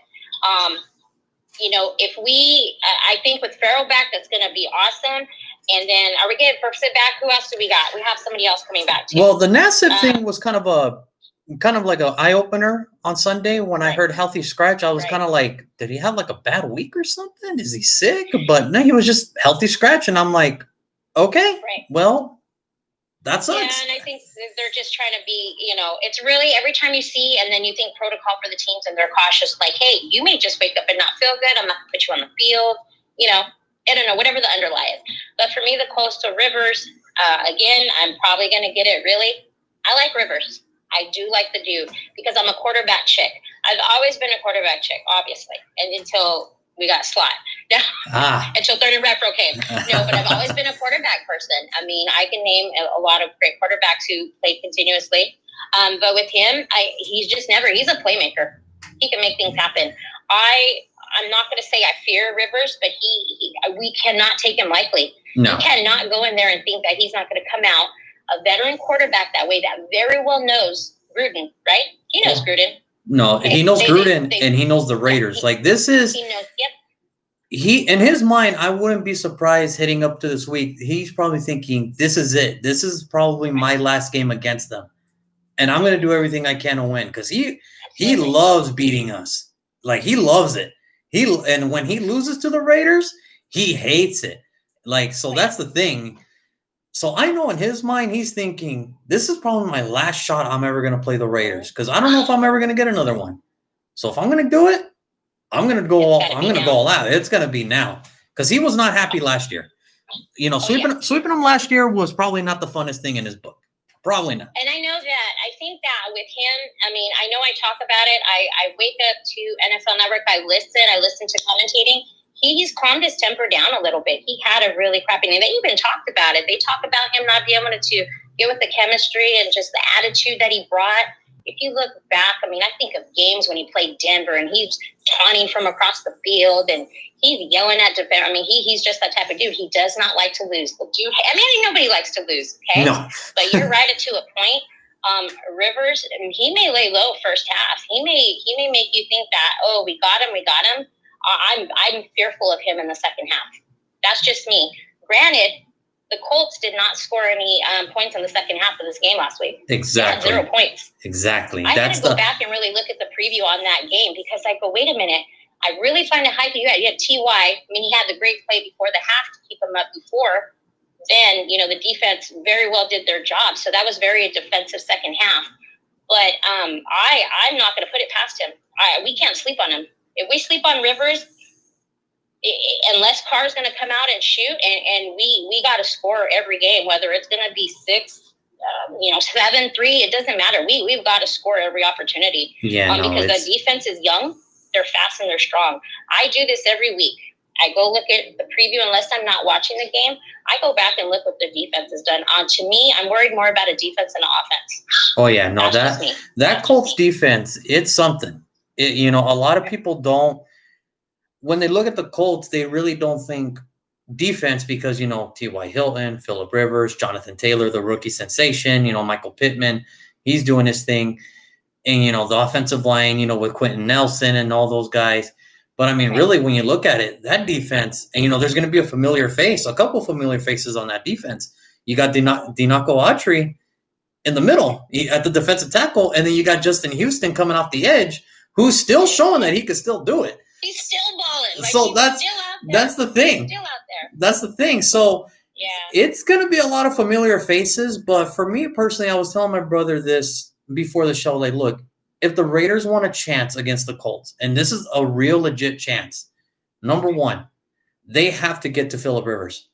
I think with Farrell back, that's going to be awesome. And then, are we getting Burksit back? Who else do we got? We have somebody else coming back too. Well, the Nassib thing was kind of like an eye opener on Sunday when I heard healthy scratch. I was kind of like, did he have like a bad week or something? Is he sick? But no, he was just healthy scratch, and I'm like, okay, well. That sucks. Yeah, and I think they're just trying to be, it's really every time you see and then you think protocol for the teams and they're cautious, like, hey, you may just wake up and not feel good. I'm not going to put you on the field. I don't know, whatever the underlie is. But for me, the Coastal Rivers, again, I'm probably going to get it really. I like Rivers. I do like the dude because I'm a quarterback chick. I've always been a quarterback chick, obviously, and until we got Slot. Until third and retro came. No, but I've always been a quarterback person. I mean, I can name a lot of great quarterbacks who played continuously. But with him, he's a playmaker. He can make things happen. I'm not going to say I fear Rivers, but we cannot take him lightly. No. We cannot go in there and think that he's not going to come out a veteran quarterback that way that very well knows Gruden, right? He knows Gruden. No, he knows Gruden and he knows the Raiders. He knows, yep. He, in his mind, I wouldn't be surprised heading up to this week. He's probably thinking, this is it. This is probably my last game against them. And I'm going to do everything I can to win because he loves beating us. Like, he loves it. And when he loses to the Raiders, he hates it. So that's the thing. So I know in his mind, he's thinking, this is probably my last shot I'm ever going to play the Raiders because I don't know if I'm ever going to get another one. So if I'm going to do it, I'm going to go all out. It's going to be now because he was not happy last year. Sweeping him last year was probably not the funnest thing in his book. Probably not. And I know that. I think that with him, I mean, I know I talk about it. I wake up to NFL Network. I listen to commentating. He's calmed his temper down a little bit. He had a really crappy name. They even talked about it. They talk about him not being able to get with the chemistry and just the attitude that he brought. If you look back, I mean, I think of games when he played Denver and he's taunting from across the field and he's yelling at defense. I mean, he's just that type of dude. He does not like to lose. Nobody likes to lose, okay? No. But you're right to a point. Rivers, he may lay low first half. He may make you think that, oh, we got him. I'm fearful of him in the second half. That's just me. Granted, the Colts did not score any points in the second half of this game last week. Exactly. 0 points. Exactly. I had to go back and really look at the preview on that game because I go, wait a minute. I really find it hype. You had T.Y. I mean, he had the great play before the half to keep him up before. Then, the defense very well did their job. So that was very a defensive second half. But I'm not going to put it past him. We can't sleep on him. If we sleep on Rivers, unless Carr's going to come out and shoot, and we got to score every game, whether it's going to be 7-3, it doesn't matter. We've got to score every opportunity. Yeah, because the defense is young, they're fast, and they're strong. I do this every week. I go look at the preview unless I'm not watching the game. I go back and look what the defense has done. To me, I'm worried more about a defense than an offense. Oh yeah, no, that Colts defense, it's something. A lot of people don't. When they look at the Colts, they really don't think defense because T.Y. Hilton, Phillip Rivers, Jonathan Taylor, the rookie sensation. Michael Pittman, he's doing his thing, and the offensive line, with Quentin Nelson and all those guys. But I mean, really, when you look at it, that defense, and there's going to be a couple familiar faces on that defense. You got Dinoco Autry in the middle at the defensive tackle, and then you got Justin Houston coming off the edge, who's still showing that he can still do it. He's still balling. So that's the thing. He's still out there. That's the thing. So it's going to be a lot of familiar faces. But for me personally, I was telling my brother this before the show. Like, look, if the Raiders want a chance against the Colts, and this is a real legit chance, number one, they have to get to Phillip Rivers.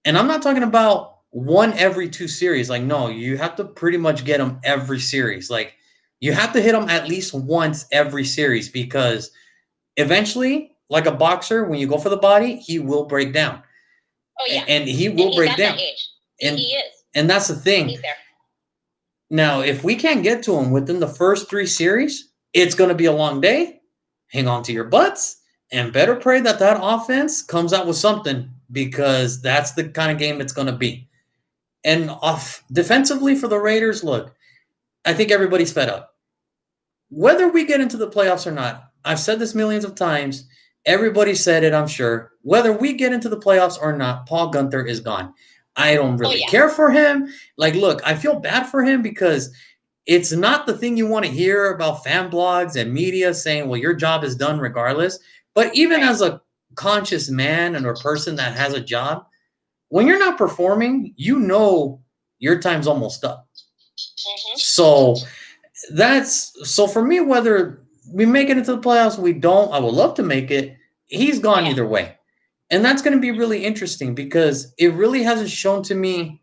And I'm not talking about one every 2 series. Like, no, you have to pretty much get him every series. Like, you have to hit him at least once every series because eventually, like a boxer, when you go for the body, he will break down. Oh, yeah. And he will break down. That age. And he is. And that's the thing. He's there. Now, if we can't get to him within the first 3 series, it's going to be a long day. Hang on to your butts and better pray that offense comes out with something because that's the kind of game it's going to be. And defensively for the Raiders, look, I think everybody's fed up. Whether we get into the playoffs or not, I've said this millions of times. Everybody said it, I'm sure. Whether we get into the playoffs or not, Paul Guenther is gone. I don't really care for him. Like, look, I feel bad for him because it's not the thing you want to hear about fan blogs and media saying, well, your job is done regardless. But even as a conscious man and a person that has a job, when you're not performing, your time's almost up. Mm-hmm. So for me, whether we make it into the playoffs, we don't, I would love to make it. He's gone either way. And that's going to be really interesting because it really hasn't shown to me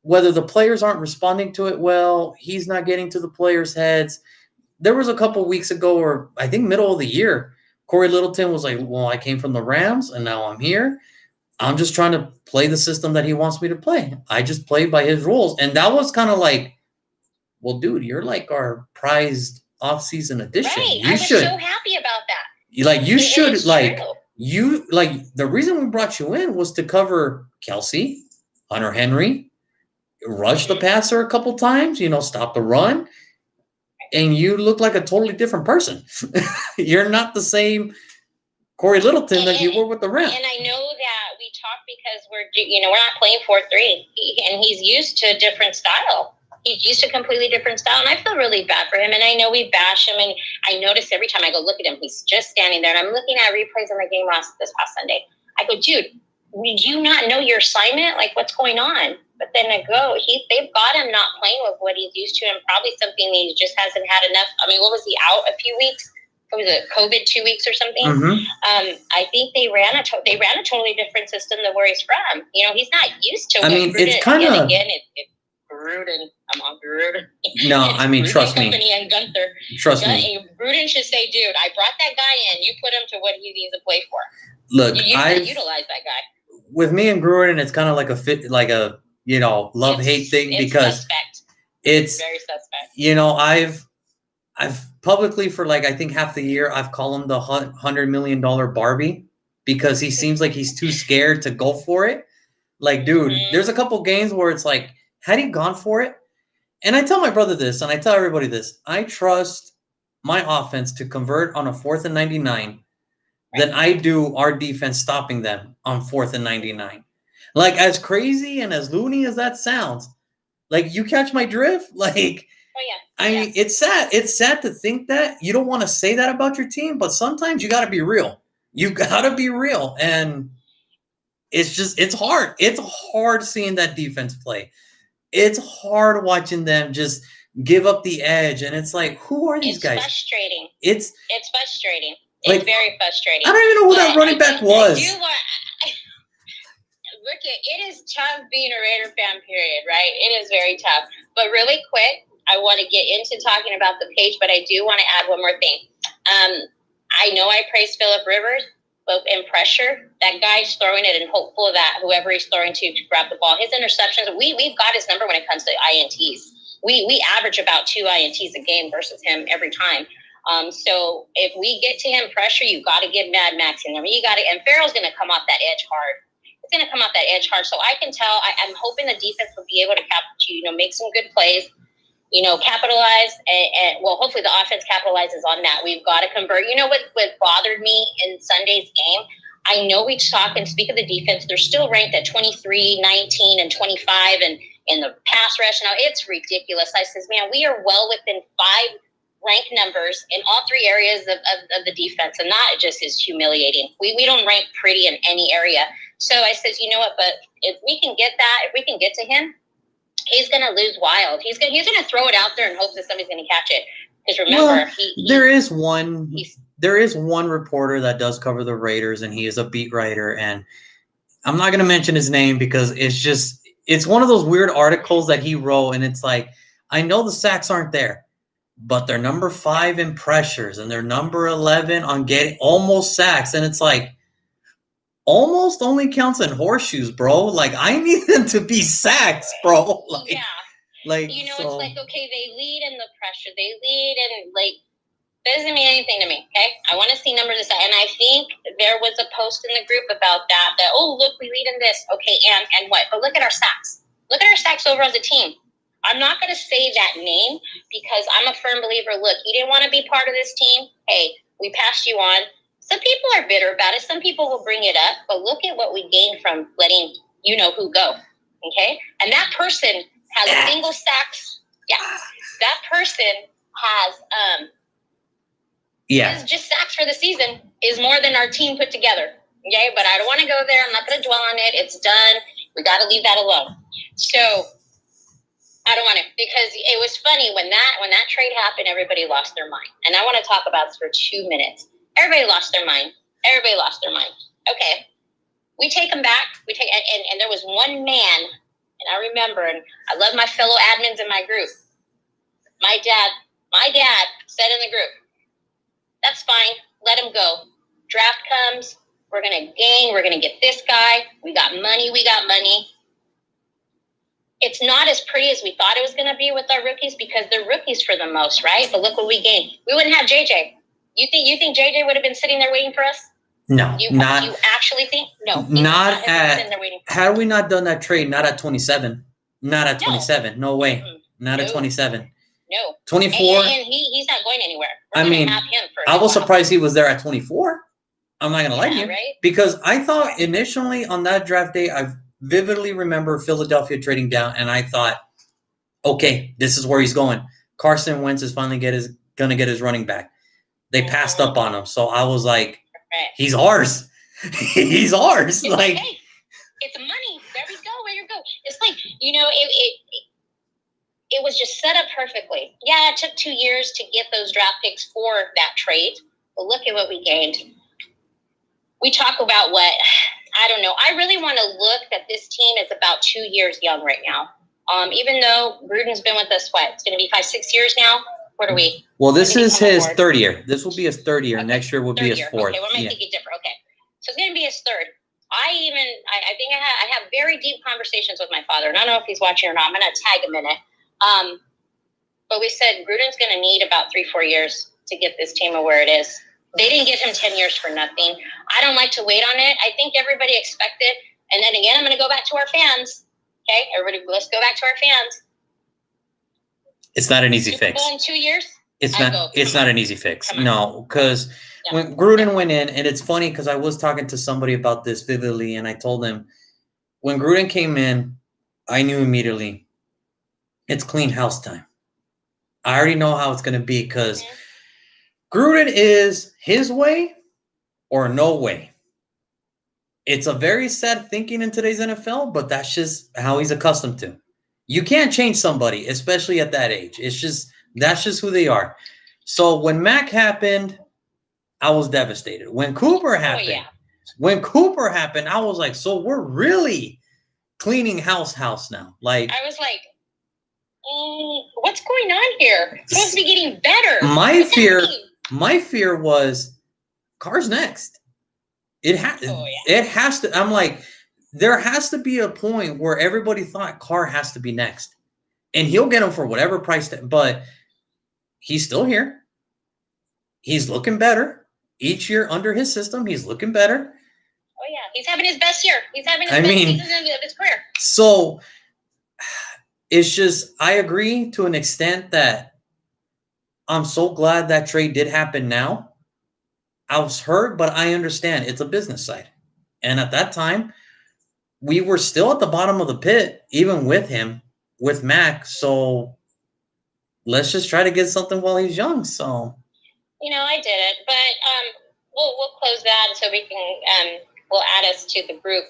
whether the players aren't responding to it well. He's not getting to the players' heads. There was a couple weeks ago, or I think middle of the year, Corey Littleton was like, well, I came from the Rams and now I'm here. I'm just trying to play the system that he wants me to play. I just play by his rules. And that was kind of like, well, dude, you're like our prized off-season addition. Right. I was so happy about that. The reason we brought you in was to cover Kelsey, Hunter Henry, rush the passer a couple times, stop the run. And you look like a totally different person. You're not the same Corey Littleton that you were with the Rams. And I know that we talk because we're not playing 4-3, and he's used to a different style. He's used to a completely different style, and I feel really bad for him. And I know we bash him, and I notice every time I go look at him, he's just standing there. And I'm looking at replays of the game this past Sunday. I go, dude, did you not know your assignment? Like, what's going on? But then they've got him not playing with what he's used to, and probably something that he just hasn't had enough. I mean, what was he out a few weeks? What was it, COVID 2 weeks or something? Mm-hmm. I think they ran a totally different system than where he's from. He's not used to. It's kind of again. It's Gruden. I'm on Gruden. No, I mean, trust me. And Guenther. Trust me. Gruden should say, dude, I brought that guy in. You put him to what he needs to play for. Look, I utilize that guy. With me and Gruden, it's kind of like a love-hate thing because suspect. It's very suspect. I've publicly for I think half the year I've called him the $100 million Barbie because he seems like he's too scared to go for it. Like, dude, there's a couple games where it's like, had he gone for it? And I tell my brother this, and I tell everybody this, I trust my offense to convert on a 4th and 99 than I do our defense stopping them on 4th and 99. Like, as crazy and as loony as that sounds, like, you catch my drift? Like, I mean, it's sad. It's sad to think that. You don't want to say that about your team, but sometimes you got to be real. You got to be real. And it's hard. It's hard seeing that defense play. It's hard watching them just give up the edge, and it's like, who are these It's guys? frustrating. It's frustrating. like, It's very frustrating. I don't even know who that running back was. Look, it is tough being a Raider fan, period, right? It is very tough. But really quick, I want to get into talking about the page, but I do want to add one more thing. I know I praised Phillip Rivers, but in pressure, that guy's throwing it and hopeful that whoever he's throwing to grab the ball. His interceptions, we've got his number when it comes to INTs. We average about 2 INTs a game versus him every time. So if we get to him pressure, you got to give Mad Max in. I mean, you got to, and Farrell's going to come off that edge hard. It's going to come off that edge hard. So I can tell, I'm hoping the defense will be able to make some good plays, capitalize, and well, hopefully the offense capitalizes on that. We've got to convert. You know what bothered me in Sunday's game? I know we talk and speak of the defense. They're still ranked at 23, 19, and 25, and in the pass rush. Now, it's ridiculous. I says, man, we are well within 5 rank numbers in all 3 areas of the defense, and that just is humiliating. We don't rank pretty in any area. So I says, you know what, but if we can get that, if we can get to him, he's going to lose wild. He's going to throw it out there and hope that somebody's going to catch it. Because remember, there is one reporter that does cover the Raiders, and he is a beat writer, and I'm not going to mention his name because it's one of those weird articles that he wrote, and it's like, I know the sacks aren't there, but they're number 5 in pressures, and they're number 11 on getting almost sacks, and it's like, almost only counts in horseshoes, bro. Like, I need them to be sacks, bro. Like, yeah. Like, it's like, okay, they lead in the pressure. They lead in, like, doesn't mean anything to me, okay? I want to see numbers aside. And I think there was a post in the group about that, oh, look, we lead in this. Okay, and what? But look at our sacks. Look at our sacks over as a team. I'm not going to say that name because I'm a firm believer, look, you didn't want to be part of this team. Hey, we passed you on. Some people are bitter about it. Some people will bring it up. But look at what we gained from letting who go, okay? And that person has single sacks. Yeah, that person has his just sacks for the season is more than our team put together. Okay, but I don't want to go there. I'm not going to dwell on it. It's done. We got to leave that alone. So I don't want to, because it was funny when that trade happened. Everybody lost their mind, and I want to talk about this for 2 minutes. Everybody lost their mind. Okay, we take them back. And there was one man, and I remember, and I love my fellow admins in my group. My dad said in the group, that's fine. Let him go. Draft comes. We're going to gain. We're going to get this guy. We got money. It's not as pretty as we thought it was going to be with our rookies because they're rookies for the most, right? But look what we gained. We wouldn't have JJ. You think JJ would have been sitting there waiting for us? No, you actually think? No. Not at, had we not done that trade, not at 27. Not at 27. No way. Mm-hmm. Not at 27. No. 24. And he's not going anywhere. I mean, I was surprised he was there at 24. I'm not going to lie to you. Right? Because I thought initially on that draft day, I vividly remember Philadelphia trading down, and I thought, okay, this is where he's going. Carson Wentz is finally going to get his running back. They passed up on him. So I was like, he's ours. He's ours. It's like, okay. It's money. There we go. Where you go. It's like, it was just set up perfectly. Yeah, it took 2 years to get those draft picks for that trade. But look at what we gained. We talk about I don't know. I really want to look that this team is about 2 years young right now. Even though Gruden's been with us, it's going to be 5-6 years now. What are we? Well, this is his 3rd year. This will be his 3rd year. Okay. Next year will be his 4th. Okay, we're making it different. Okay. So it's going to be his 3rd. I think I have very deep conversations with my father, and I don't know if he's watching or not. I'm going to tag him in it. But we said Gruden's going to need about 3-4 years to get this team where it is. They didn't give him 10 years for nothing. I don't like to wait on it. I think everybody expected. And then again, I'm going to go back to our fans. Okay, everybody, let's go back to our fans. It's not an easy fix. In 2 years? It's not an easy fix. No, because when Gruden went in, and it's funny because I was talking to somebody about this vividly, and I told them, when Gruden came in, I knew immediately, it's clean house time. I already know how it's going to be because Gruden is his way or no way. It's a very sad thinking in today's NFL, but that's just how he's accustomed to. You can't change somebody, especially at that age. That's just who they are. So when Mac happened, I was devastated. When Cooper happened, I was like, so we're really cleaning house now. Like I was like, what's going on here? It's supposed to be getting better. My fear was Carr's next. It has to. I'm like, there has to be a point where everybody thought Carr has to be next, and he'll get him for whatever price. But he's still here. He's looking better each year under his system. He's looking better. Oh yeah, he's having his best year. He's having his best season of his career. So it's just, I agree to an extent that I'm so glad that trade did happen now. I was hurt, but I understand it's a business side. And at that time, we were still at the bottom of the pit, even with him, with Mac. So let's just try to get something while he's young. So, I did it, but we'll close that so we can we'll add us to the group.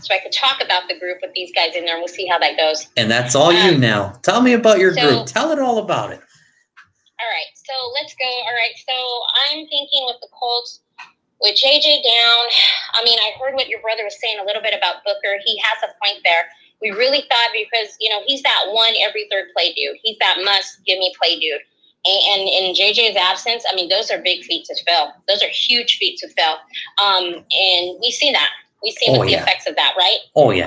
So I could talk about the group with these guys in there, and we'll see how that goes. And that's all you now. Tell me about your group. Tell it all about it. All right, so let's go. All right, so I'm thinking with the Colts, with JJ down. I mean, I heard what your brother was saying a little bit about Booker. He has a point there. We really thought because, he's that one every third play dude. He's that must give me play dude. And in JJ's absence, I mean, those are big feet to fill. Those are huge feet to fill. And we see that. We see the effects of that, right? Oh, yeah.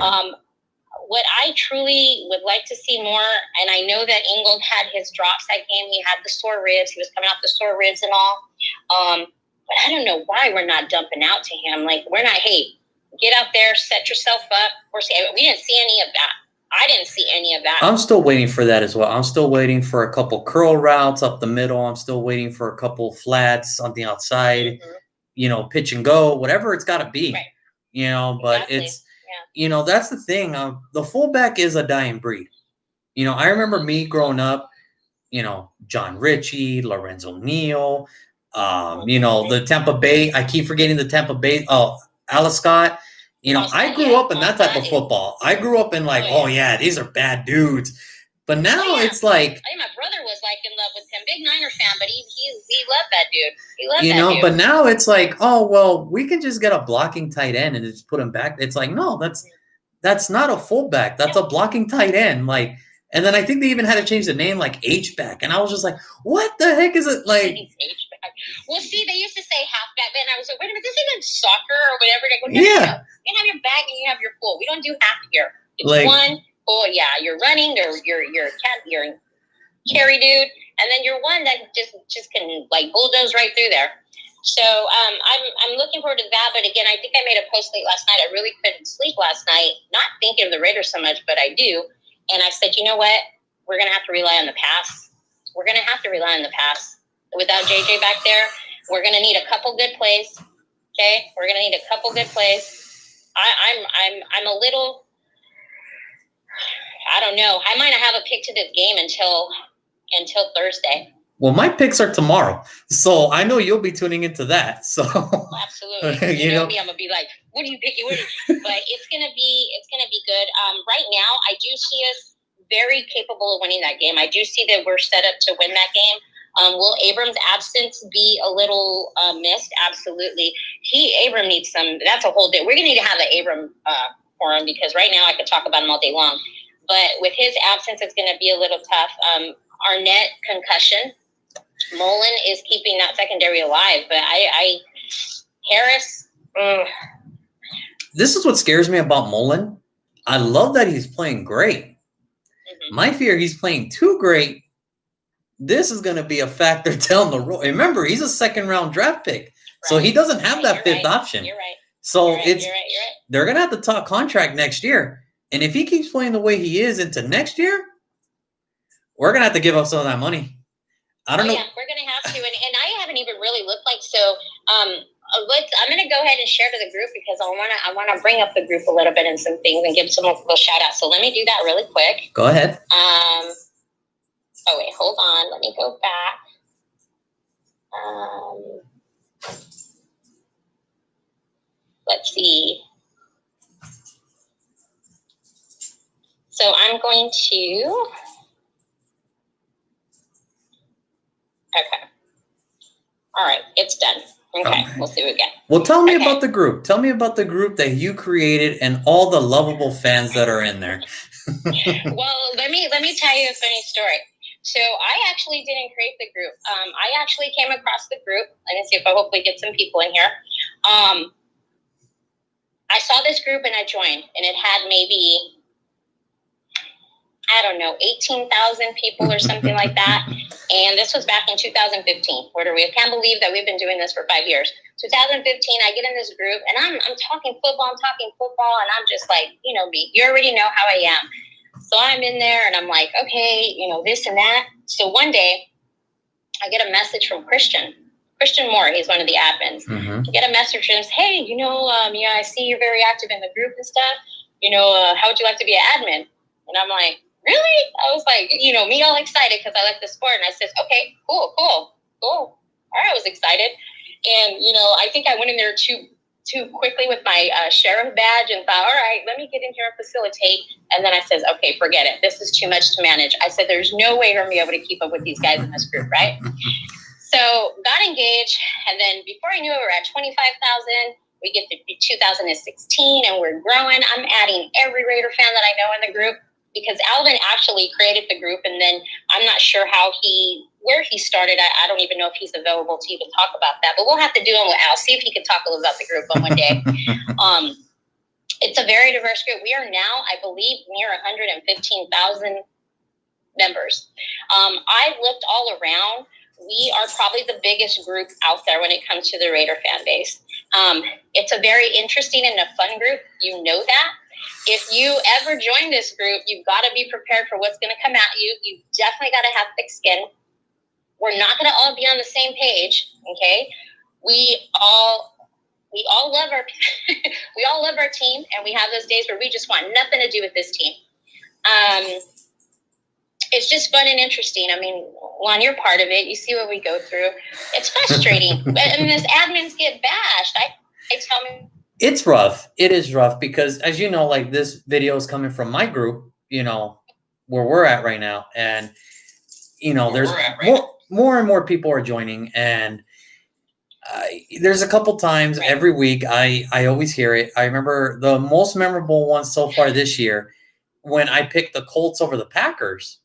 What I truly would like to see more, and I know that Ingold had his drops that game. He had the sore ribs. He was coming off the sore ribs and all. But I don't know why we're not dumping out to him. Like, we're not, hey, get out there, set yourself up. We didn't see any of that. I didn't see any of that. I'm still waiting for that as well. I'm still waiting for a couple curl routes up the middle. I'm still waiting for a couple flats on the outside, pitch and go, whatever it's got to be. Right. But exactly. That's the thing. The fullback is a dying breed. I remember me growing up, John Ritchie, Lorenzo Neal, the Tampa Bay. I keep forgetting the Tampa Bay. Oh, Alice Scott. I grew up in that type of football. I grew up in these are bad dudes. But now it's like. I think my brother was in love with him. Big Niner fan, but he loved that dude. He loved that dude. But now it's like, oh, well, we can just get a blocking tight end and just put him back. It's like, no, that's not a fullback. That's a blocking tight end. And then I think they even had to change the name H-back. And I was just like, what the heck is it like? H-back. Well, see, they used to say halfback. And I was like, wait a minute, this isn't soccer or whatever. They go, no. You can have your back and you have your full. We don't do half here. It's one. Oh, yeah, you're running. You're carry dude. And then you're one that just can bulldoze right through there. So I'm looking forward to that. But again, I think I made a post late last night. I really couldn't sleep last night, not thinking of the Raiders so much, but I do. And I said, you know what? We're going to have to rely on the pass. We're going to have to rely on the pass. Without JJ back there, we're going to need a couple good plays. Okay? We're going to need a couple good plays. I'm a little, I don't know. I might not have a pick to this game until Thursday. Well, my picks are tomorrow, so I know you'll be tuning into that. So absolutely, you know me, I'm gonna be like, "What are you picking?" But it's gonna be good. Right now, I do see us very capable of winning that game. I do see that we're set up to win that game. Will Abrams' absence be a little missed? Absolutely. Abram needs some. That's a whole day. We're gonna need to have the Abram for him because right now I could talk about him all day long, but with his absence, it's gonna be a little tough. Arnett concussion. Mullen is keeping that secondary alive, but Harris. This is what scares me about Mullen. I love that he's playing great. Mm-hmm. My fear, he's playing too great. This is going to be a factor down the road. Remember, he's a second-round draft pick, so he doesn't have that fifth option. You're right. So they're going to have to talk contract next year, and if he keeps playing the way he is into next year, we're going to have to give up some of that money. I don't know. Yeah, we're going to have to. And I haven't even really looked so I'm going to go ahead and share to the group because I want to bring up the group a little bit and some things and give some little shout out. So let me do that really quick. Go ahead. Oh, wait, hold on. Let me go back. Let's see. So I'm going going to. Okay. All right. It's done. Okay. We'll see what we get. Well, tell me about the group. Tell me about the group that you created and all the lovable fans that are in there. Well, let me tell you a funny story. So I actually didn't create the group. I actually came across the group. Let me see if I hopefully get some people in here. I saw this group and I joined, and it had maybe, I don't know, 18,000 people or something like that. And this was back in 2015. I can't believe that we've been doing this for 5 years. 2015, I get in this group, and I'm talking football, and I'm just like, me. You already know how I am. So I'm in there, and I'm like, okay, this and that. So one day, I get a message from Christian Moore. He's one of the admins. Mm-hmm. I get a message from him, hey, I see you're very active in the group and stuff. How would you like to be an admin? And I'm like, really? I was like, me all excited because I like the sport. And I said, okay, cool. All right, I was excited. And, I think I went in there too quickly with my sheriff badge and thought, all right, let me get in here and facilitate. And then I said, okay, forget it. This is too much to manage. I said, there's no way I'm going to be able to keep up with these guys in this group, right? So got engaged. And then before I knew it, we were at 25,000. We get to 2016 and we're growing. I'm adding every Raider fan that I know in the group because Alvin actually created the group. And then I'm not sure where he started. I don't even know if he's available to even talk about that, but we'll have to do it with Al, see if he could talk a little about the group on one day. It's a very diverse group. We are now, I believe, near 115,000 members. I looked all around. We are probably the biggest group out there when it comes to the Raider fan base. It's a very interesting and a fun group. You know that. If you ever join this group, you've got to be prepared for what's going to come at you. You've definitely got to have thick skin. We're not going to all be on the same page, okay? We all love our we all love our team, and we have those days where we just want nothing to do with this team. It's just fun and interesting. I mean, Juan, you're part of it. You see what we go through. It's frustrating. And as admins get bashed, I tell me. It's rough. It is rough because, as you know, like this video is coming from my group, where we're at right now. And, there's more and more people are joining. And there's a couple times every week I always hear it. I remember the most memorable one so far this year when I picked the Colts over the Packers.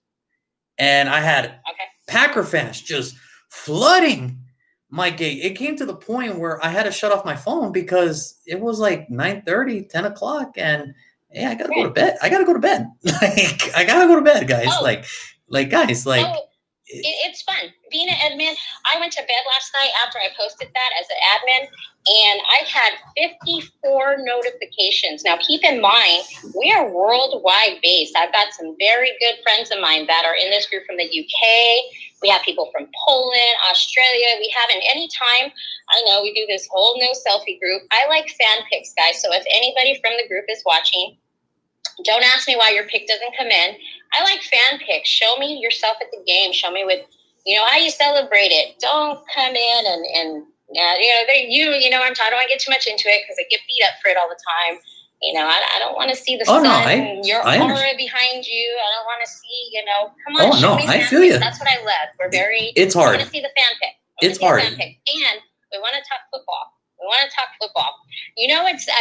And I had Packer fans just flooding my gate. It came to the point where I had to shut off my phone because it was like 9:30, 10 o'clock. And I got to go to bed. I got to go to bed. I got to go to bed, guys. It's fun. Being an admin, I went to bed last night after I posted that as an admin, and I had 54 notifications. Now, keep in mind, we are worldwide based. I've got some very good friends of mine that are in this group from the UK. We have people from Poland, Australia. We haven't any time. I know we do this whole no selfie group. I like fan pics, guys. So if anybody from the group is watching, don't ask me why your pic doesn't come in. I like fan pics. Show me yourself at the game. Show me with, how you celebrate it. Don't come in and I'm tired. I don't want to get too much into it because I get beat up for it all the time. I don't want to see the sun, your aura behind you. I don't want to see, come on, show me fan pics. That's what I love. It's hard. I want to see the fan pic. It's hard. And we want to talk football.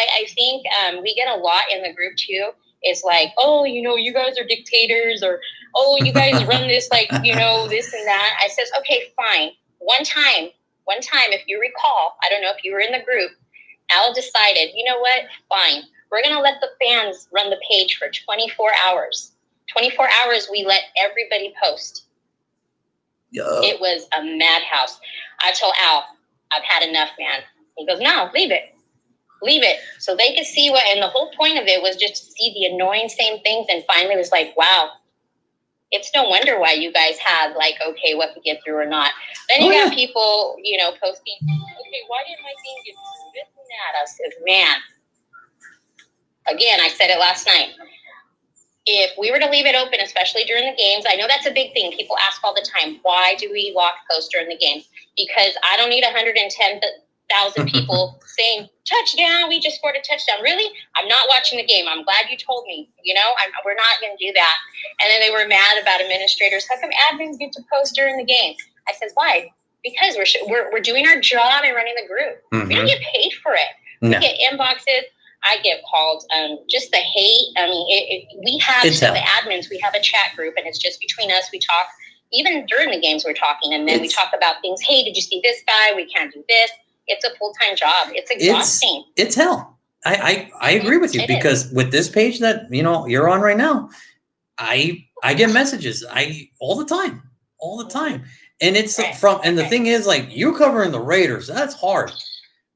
I think we get a lot in the group too. It's like, oh, you guys are dictators, or, oh, you guys run this, this and that. I says, okay, fine. One time, if you recall, I don't know if you were in the group, Al decided, you know what? Fine. We're going to let the fans run the page for 24 hours. 24 hours, we let everybody post. Yeah. It was a madhouse. I told Al, I've had enough, man. He goes, no, leave it. So they could see and the whole point of it was just to see the annoying same things. And finally it was like, wow, it's no wonder why you guys have okay, what to get through or not. Then you got people, posting, okay, why didn't my thing get through this and that? I said, man, again, I said it last night. If we were to leave it open, especially during the games, I know that's a big thing. People ask all the time, why do we lock posts during the games? Because I don't need 110 thousand people saying, touchdown, we just scored a touchdown. Really? I'm not watching the game. I'm glad you told me. We're not going to do that. And then they were mad about administrators. How come admins get to post during the game? I said, why? Because we're doing our job and running the group. We don't get paid for it. We get inboxes. I get called. Just the hate. I mean, we have the admins. We have a chat group, and it's just between us. We talk. Even during the games, we're talking, and then we talk about things. Hey, did you see this guy? We can't do this. It's a full-time job. It's exhausting. It's hell. I agree with you because with this page that you're on right now, I get messages all the time, and it's and the thing is, like, you covering the Raiders, that's hard.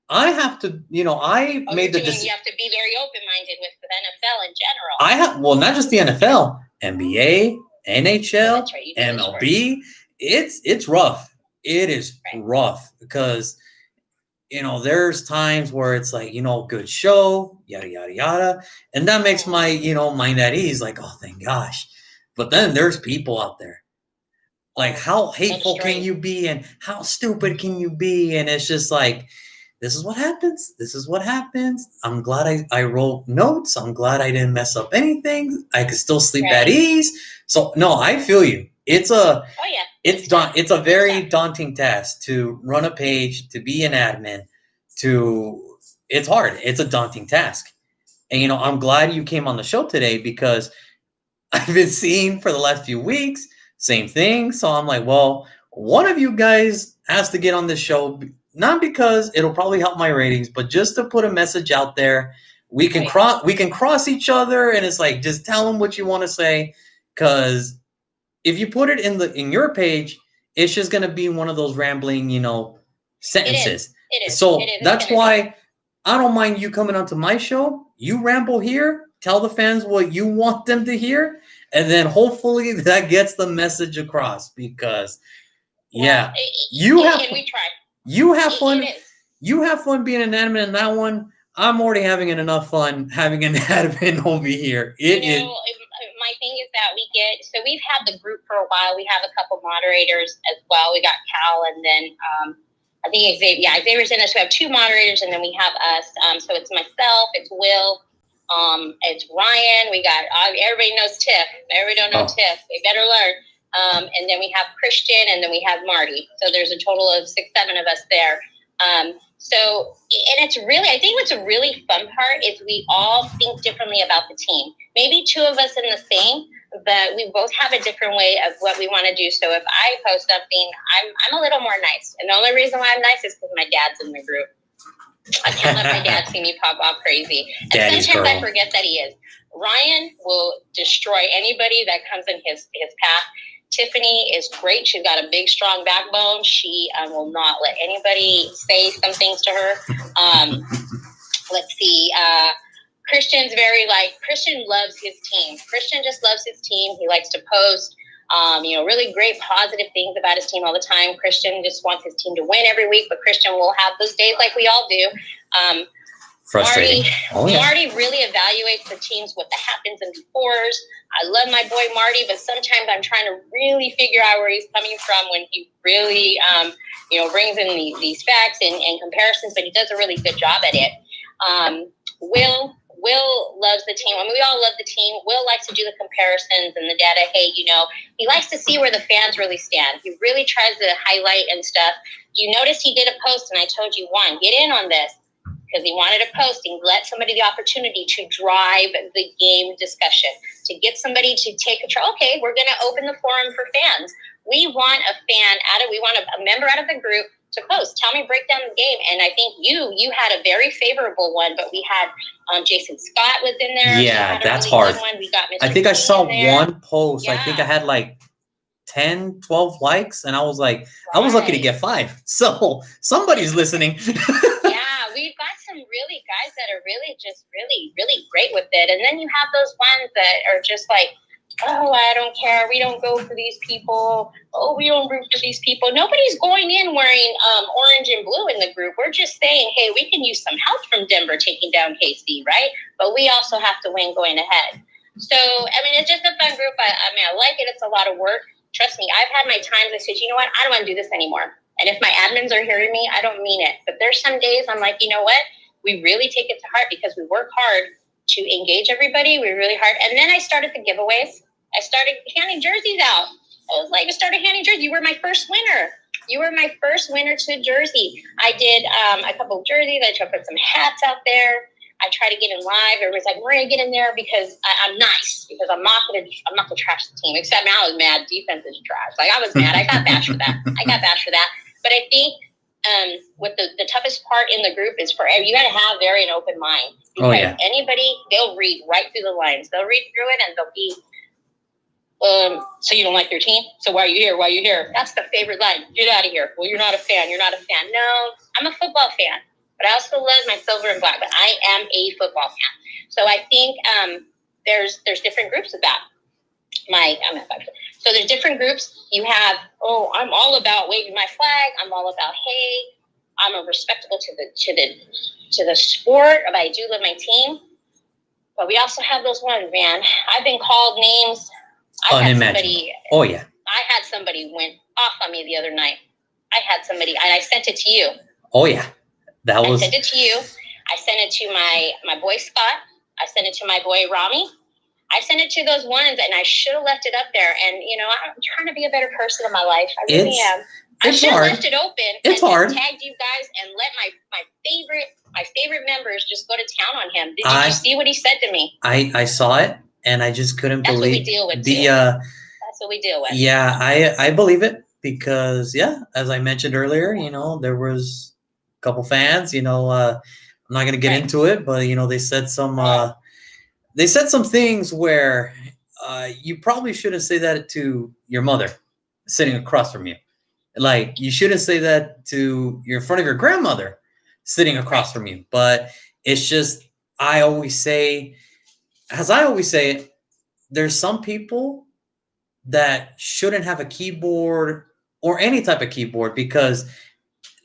I have to, I made the decision. You have to be very open-minded with the NFL in general. I have, not just the NFL, NBA, NHL, MLB. It's rough. It is rough because, there's times where it's like, good show, yada, yada, yada. And that makes my, mind at ease. Like, oh, thank gosh. But then there's people out there. Like, how hateful can you be? And how stupid can you be? And it's just like, this is what happens. This is what happens. I'm glad I wrote notes. I'm glad I didn't mess up anything. I could still sleep at ease. So, no, I feel you. It's a very daunting task to run a page, to be an admin, it's hard. It's a daunting task. And, I'm glad you came on the show today because I've been seeing for the last few weeks, same thing. So I'm like, well, one of you guys has to get on this show, not because it'll probably help my ratings, but just to put a message out there. We can cross each other, and it's like, just tell them what you want to say, because if you put it in your page, it's just going to be one of those rambling, sentences. It is. So that's why I don't mind you coming onto my show. You ramble here, tell the fans what you want them to hear, and then hopefully that gets the message across. Because, we try. You have fun. You have fun being an admin in that one. I'm already having enough fun having an admin over here. My thing is that we've had the group for a while. We have a couple moderators as well. We got Cal, and then I think Xavier's in there. So we have two moderators, and then we have us. So it's myself, it's Will, it's Ryan. We got everybody knows Tiff. Everybody don't know Tiff. They better learn. And then we have Christian, and then we have Marty. So there's a total of 6-7 of us there. And it's really, I think what's a really fun part is we all think differently about the team. Maybe two of us in the same, but we both have a different way of what we want to do. So if I post something, I'm a little more nice. And the only reason why I'm nice is because my dad's in the group. I can't let my dad see me pop off crazy. And sometimes I forget that he is. Ryan will destroy anybody that comes in his path. Tiffany is great. She's got a big, strong backbone. She will not let anybody say some things to her. Let's see. Christian loves his team. Christian just loves his team. He likes to post, really great, positive things about his team all the time. Christian just wants his team to win every week, but Christian will have those days like we all do. Frustrating. Marty really evaluates the teams, what the happens and befores. I love my boy Marty, but sometimes I'm trying to really figure out where he's coming from when he really, brings in these facts and comparisons, but he does a really good job at it. Will loves the team. I mean, we all love the team. Will likes to do the comparisons and the data. Hey, he likes to see where the fans really stand. He really tries to highlight and stuff. You notice he did a post, and I told you, Juan, get in on this. Because he wanted a posting, let somebody the opportunity to drive the game discussion, to get somebody to take control. Okay, we're going to open the forum for fans. We want we want a member out of the group to post. Tell me, break down the game. And I think you had a very favorable one, but we had Jason Scott was in there. Yeah, that's really hard. We got Mr. I think I saw one post. Yeah. I think I had like 10, 12 likes, and I was like, I was lucky to get 5. So somebody's listening. We've got some really guys that are really just really, really great with it. And then you have those ones that are just like, oh, I don't care. We don't go for these people. Oh, we don't root for these people. Nobody's going in wearing orange and blue in the group. We're just saying, hey, we can use some help from Denver taking down KC, right? But we also have to win going ahead. So, I mean, it's just a fun group. I like it. It's a lot of work. Trust me, I've had my times I said, you know what? I don't want to do this anymore. And if my admins are hearing me, I don't mean it. But there's some days I'm like, you know what? We really take it to heart because we work hard to engage everybody. We really hard. And then I started the giveaways. I started handing jerseys out. I started handing jerseys. You were my first winner. You were my first winner to jersey. I did a couple of jerseys. I tried to put some hats out there. I try to get in live. Everybody's like, Maria, get in there because I'm nice. Because I'm not to trash the team. Except now I was mad. Defense is trash. Like I was mad. I got bashed for that. But I think what the toughest part in the group is for you got to have an open mind. Because anybody, they'll read right through the lines. They'll read through it and they'll be, so you don't like your team? So why are you here? Why are you here? That's the favorite line. Get out of here. Well, you're not a fan. You're not a fan. No, I'm a football fan. But I also love my silver and black. But I am a football fan. So I think there's different groups of that. So there's different groups. You have, I'm all about waving my flag. I'm all about, hey, I'm respectable to the sport, but I do love my team. But we also have those ones, man. I've been called names. Oh yeah. I had somebody went off on me the other night. I had somebody, and I sent it to you. Oh yeah, I sent it to you. I sent it to my boy Scott. I sent it to my boy Rami. I sent it to those ones, and I should have left it up there. And I'm trying to be a better person in my life. I really am. I should have left it open. It's hard. Tagged you guys and let my favorite members just go to town on him. Did you see what he said to me? I saw it, and I just couldn't believe. That's what we deal with. That's what we deal with. Yeah, I believe it because as I mentioned earlier, there was a couple fans. I'm not going to get into it, but they said some. They said some things where you probably shouldn't say that to your mother sitting across from you. Like, you shouldn't say that in front of your grandmother sitting across from you. But it's just, as I always say it, there's some people that shouldn't have a keyboard or any type of keyboard because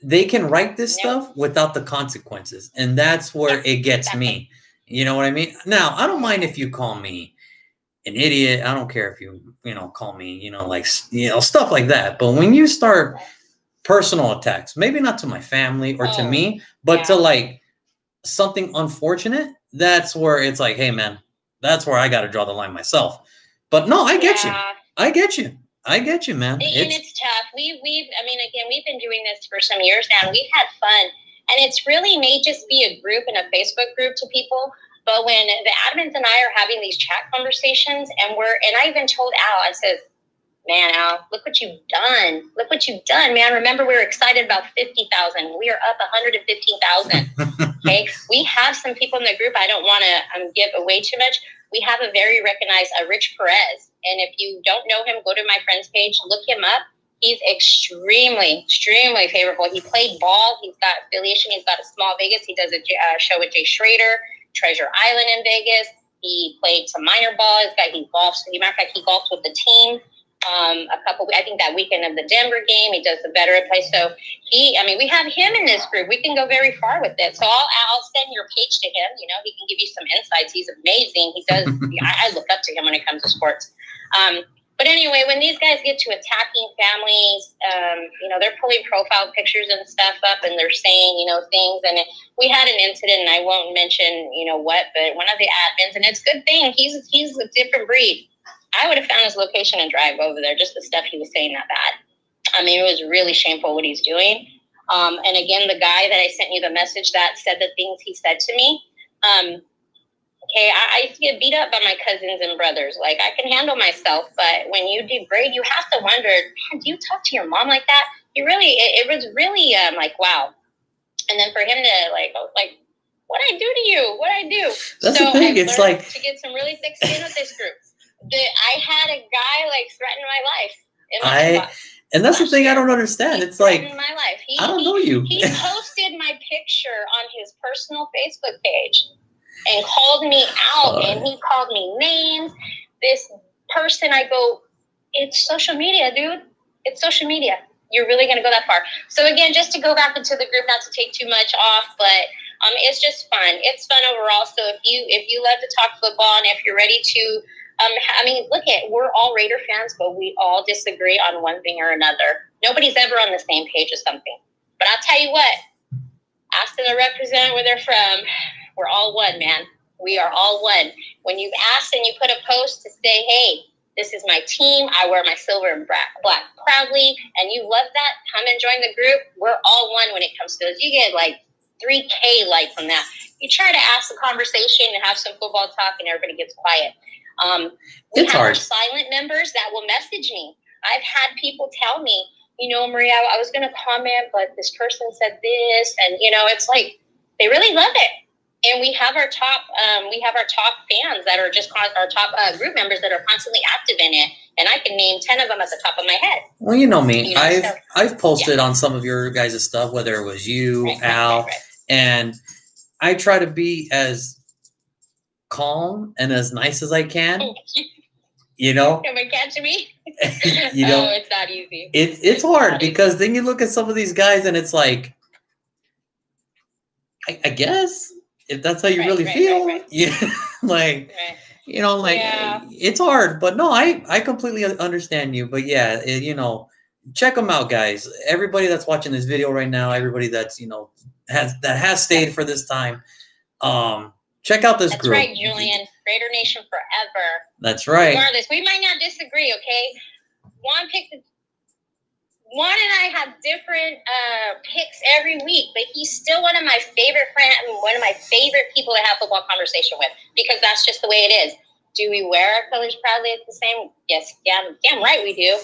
they can write this stuff without the consequences. And that's where it gets me. You know what I mean? Now, I don't mind if you call me an idiot. I don't care if you call me, stuff like that. But when you start personal attacks, maybe not to my family or to me, but to something unfortunate, that's where it's like, hey, man, that's where I got to draw the line myself. But no, I get you. I get you, man. And it's tough. We've been doing this for some years now, and we've had fun. And it's really may just be a group and a Facebook group to people. But when the admins and I are having these chat conversations, and I even told Al, I said, man, Al, look what you've done. Look what you've done, man. Remember, we were excited about 50,000. We are up 115,000. Okay. We have some people in the group. I don't want to give away too much. We have a very recognized Rich Perez. And if you don't know him, go to my friend's page, look him up. He's extremely, extremely favorable. He played ball. He's got affiliation. He's got a small Vegas. He does a show with Jay Schrader, Treasure Island in Vegas. He played some minor ball. He golfs. As a matter of fact, he golfs with the team. I think that weekend of the Denver game, he does the veteran play. So we have him in this group. We can go very far with it. So I'll send your page to him. He can give you some insights. He's amazing. He does. I look up to him when it comes to sports. But anyway, when these guys get to attacking families, they're pulling profile pictures and stuff up, and they're saying, things. And we had an incident, and I won't mention, what, but one of the admins, and it's a good thing, he's a different breed. I would have found his location and drive over there, just the stuff he was saying that bad. It was really shameful what he's doing. And again, the guy that I sent you the message that said the things he said to me, I used to get beat up by my cousins and brothers. Like, I can handle myself, but when you degrade, you have to wonder, man, do you talk to your mom like that? It was really wow. And then for him to what I do to you? What I do? That's the thing. It's like to get some really thick skin with this group. I had a guy threaten my life. And that's the thing I don't understand. It's like, my life. I don't know you. He posted my picture on his personal Facebook page and called me out, and he called me names. This person, I go, it's social media, dude. It's social media. You're really going to go that far. So again, just to go back into the group, not to take too much off, but it's just fun. It's fun overall. So if you love to talk football, and if you're ready to, we're all Raider fans, but we all disagree on one thing or another. Nobody's ever on the same page of something. But I'll tell you what, ask them to represent where they're from. We're all one, man. We are all one. When you ask and you put a post to say, hey, this is my team, I wear my silver and black proudly, and you love that, come and join the group. We're all one when it comes to this. You get like 3K likes on that. You try to ask a conversation and have some football talk, and everybody gets quiet. We It's have hard. our silent members that will message me. I've had people tell me, you know, Maria, I was going to comment, but this person said this, and you know, it's like they really love it. And we have our top fans that are just our top group members that are constantly active in it, and I can name 10 of them at the top of my head. Well, you know me. You know, I've posted on some of your guys' stuff, whether it was you, Al, right. and I try to be as calm and as nice as I can. You know, Come and catch me. you know, it's not easy. It's hard because then you look at some of these guys and it's like, I guess if that's how you really feel, yeah, like. You know, like it's hard, but no, I completely understand you. But yeah, you know, check them out, guys. Everybody that's watching this video right now, everybody that's has stayed for this time, check out this group. That's right, Julian. Raider Nation forever. That's right. Regardless, we might not disagree. Okay, Juan and I have different picks every week, but he's still one of my favorite friends, one of my favorite people to have football conversation with, because that's just the way it is. Do we wear our colors proudly at the same? Yes, damn right we do.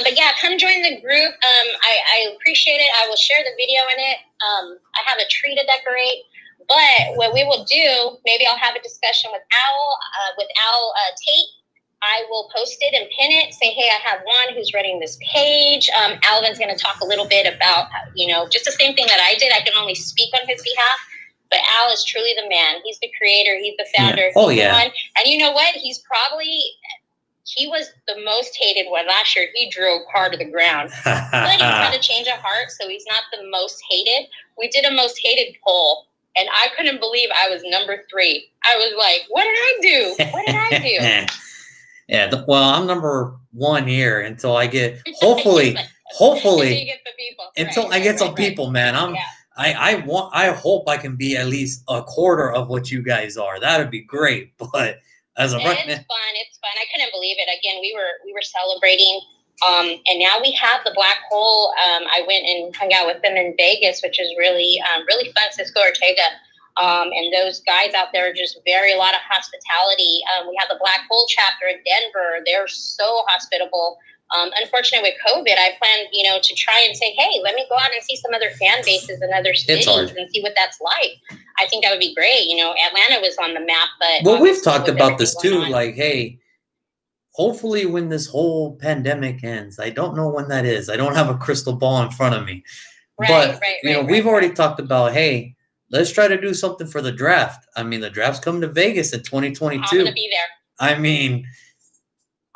But yeah, come join the group. I appreciate it. I will share the video in it. I have a tree to decorate. But what we will do, maybe I'll have a discussion with Al Tate. I will post it and pin it. Say, hey, I have one who's running this page. Alvin's going to talk a little bit about, just the same thing that I did. I can only speak on his behalf. But Al is truly the man. He's the creator. He's the founder. Yeah. Oh, he's yeah. the one. And you know what? He was the most hated one last year. He drove car to the ground. But he's trying to change a heart, so he's not the most hated. We did a most hated poll, and I couldn't believe I was number 3. I was like, what did I do? What did I do? Yeah, well, I'm number 1 here until I get hopefully you get the people. Until I get some people, man. I hope I can be at least a quarter of what you guys are. That would be great. But as of right now, it's fun. I couldn't believe it. Again, we were celebrating, and now we have the Black Hole. I went and hung out with them in Vegas, which is really fun. Cisco Ortega. And those guys out there just a lot of hospitality. We have the Black Hole chapter in Denver. They're so hospitable. Unfortunately, with COVID, I plan, to try and say, hey, let me go out and see some other fan bases in other cities and see what that's like. I think that would be great. Atlanta was on the map, but we've talked about this too. Like, hey, hopefully when this whole pandemic ends, I don't know when that is. I don't have a crystal ball in front of me. But we've already talked about, hey, let's try to do something for the draft. I mean, the draft's coming to Vegas in 2022. I'm going to be there. I mean,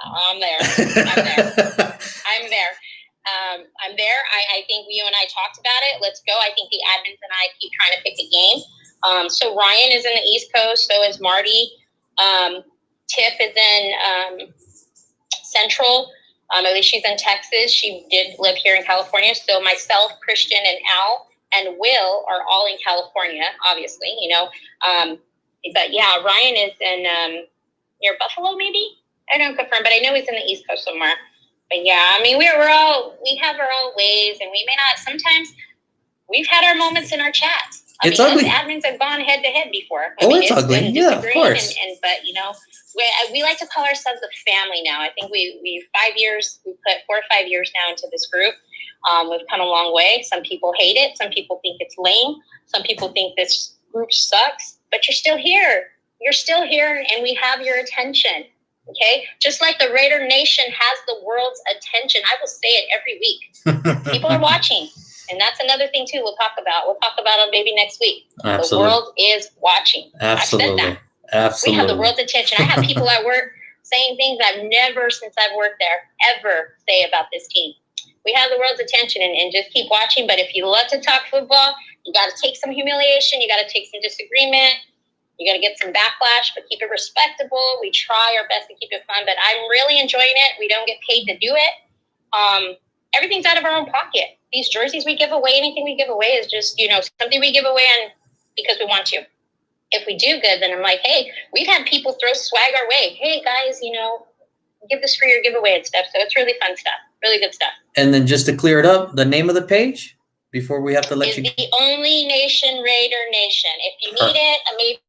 I'm there. I'm there. I think you and I talked about it. Let's go. I think the admins and I keep trying to pick a game. So Ryan is in the East Coast. So is Marty. Tiff is in Central. At least she's in Texas. She did live here in California. So myself, Christian, and Al and Will are all in California, obviously, but yeah, Ryan is in near Buffalo, maybe. I don't confirm, but I know he's in the East Coast somewhere. But yeah, I mean, we have our own ways, and we may not. Sometimes we've had our moments in our chats. It's ugly. Admins have gone head to head before. It's ugly. Yeah, of course. But we like to call ourselves a family now. I think we 5 years. We put 4 or 5 years now into this group. We've come a long way. Some people hate it. Some people think it's lame. Some people think this group sucks. But you're still here. You're still here, and we have your attention. Okay? Just like the Raider Nation has the world's attention. I will say it every week. People are watching. And that's another thing, too, we'll talk about. We'll talk about it maybe next week. Absolutely. The world is watching. Absolutely. I've said that. Absolutely. We have the world's attention. I have people at work saying things I've never, since I've worked there, ever say about this team. We have the world's attention, and just keep watching. But if you love to talk football, you got to take some humiliation. You got to take some disagreement. You got to get some backlash, but keep it respectable. We try our best to keep it fun, but I'm really enjoying it. We don't get paid to do it. everything's out of our own pocket. These jerseys we give away, anything we give away is just, something we give away because we want to. If we do good, then I'm like, hey, we've had people throw swag our way. Hey, guys, give this for your giveaway and stuff. So it's really fun stuff. Really good stuff. And then just to clear it up, the name of the page before we have to let you. The Only Nation Raider Nation. If you need it, maybe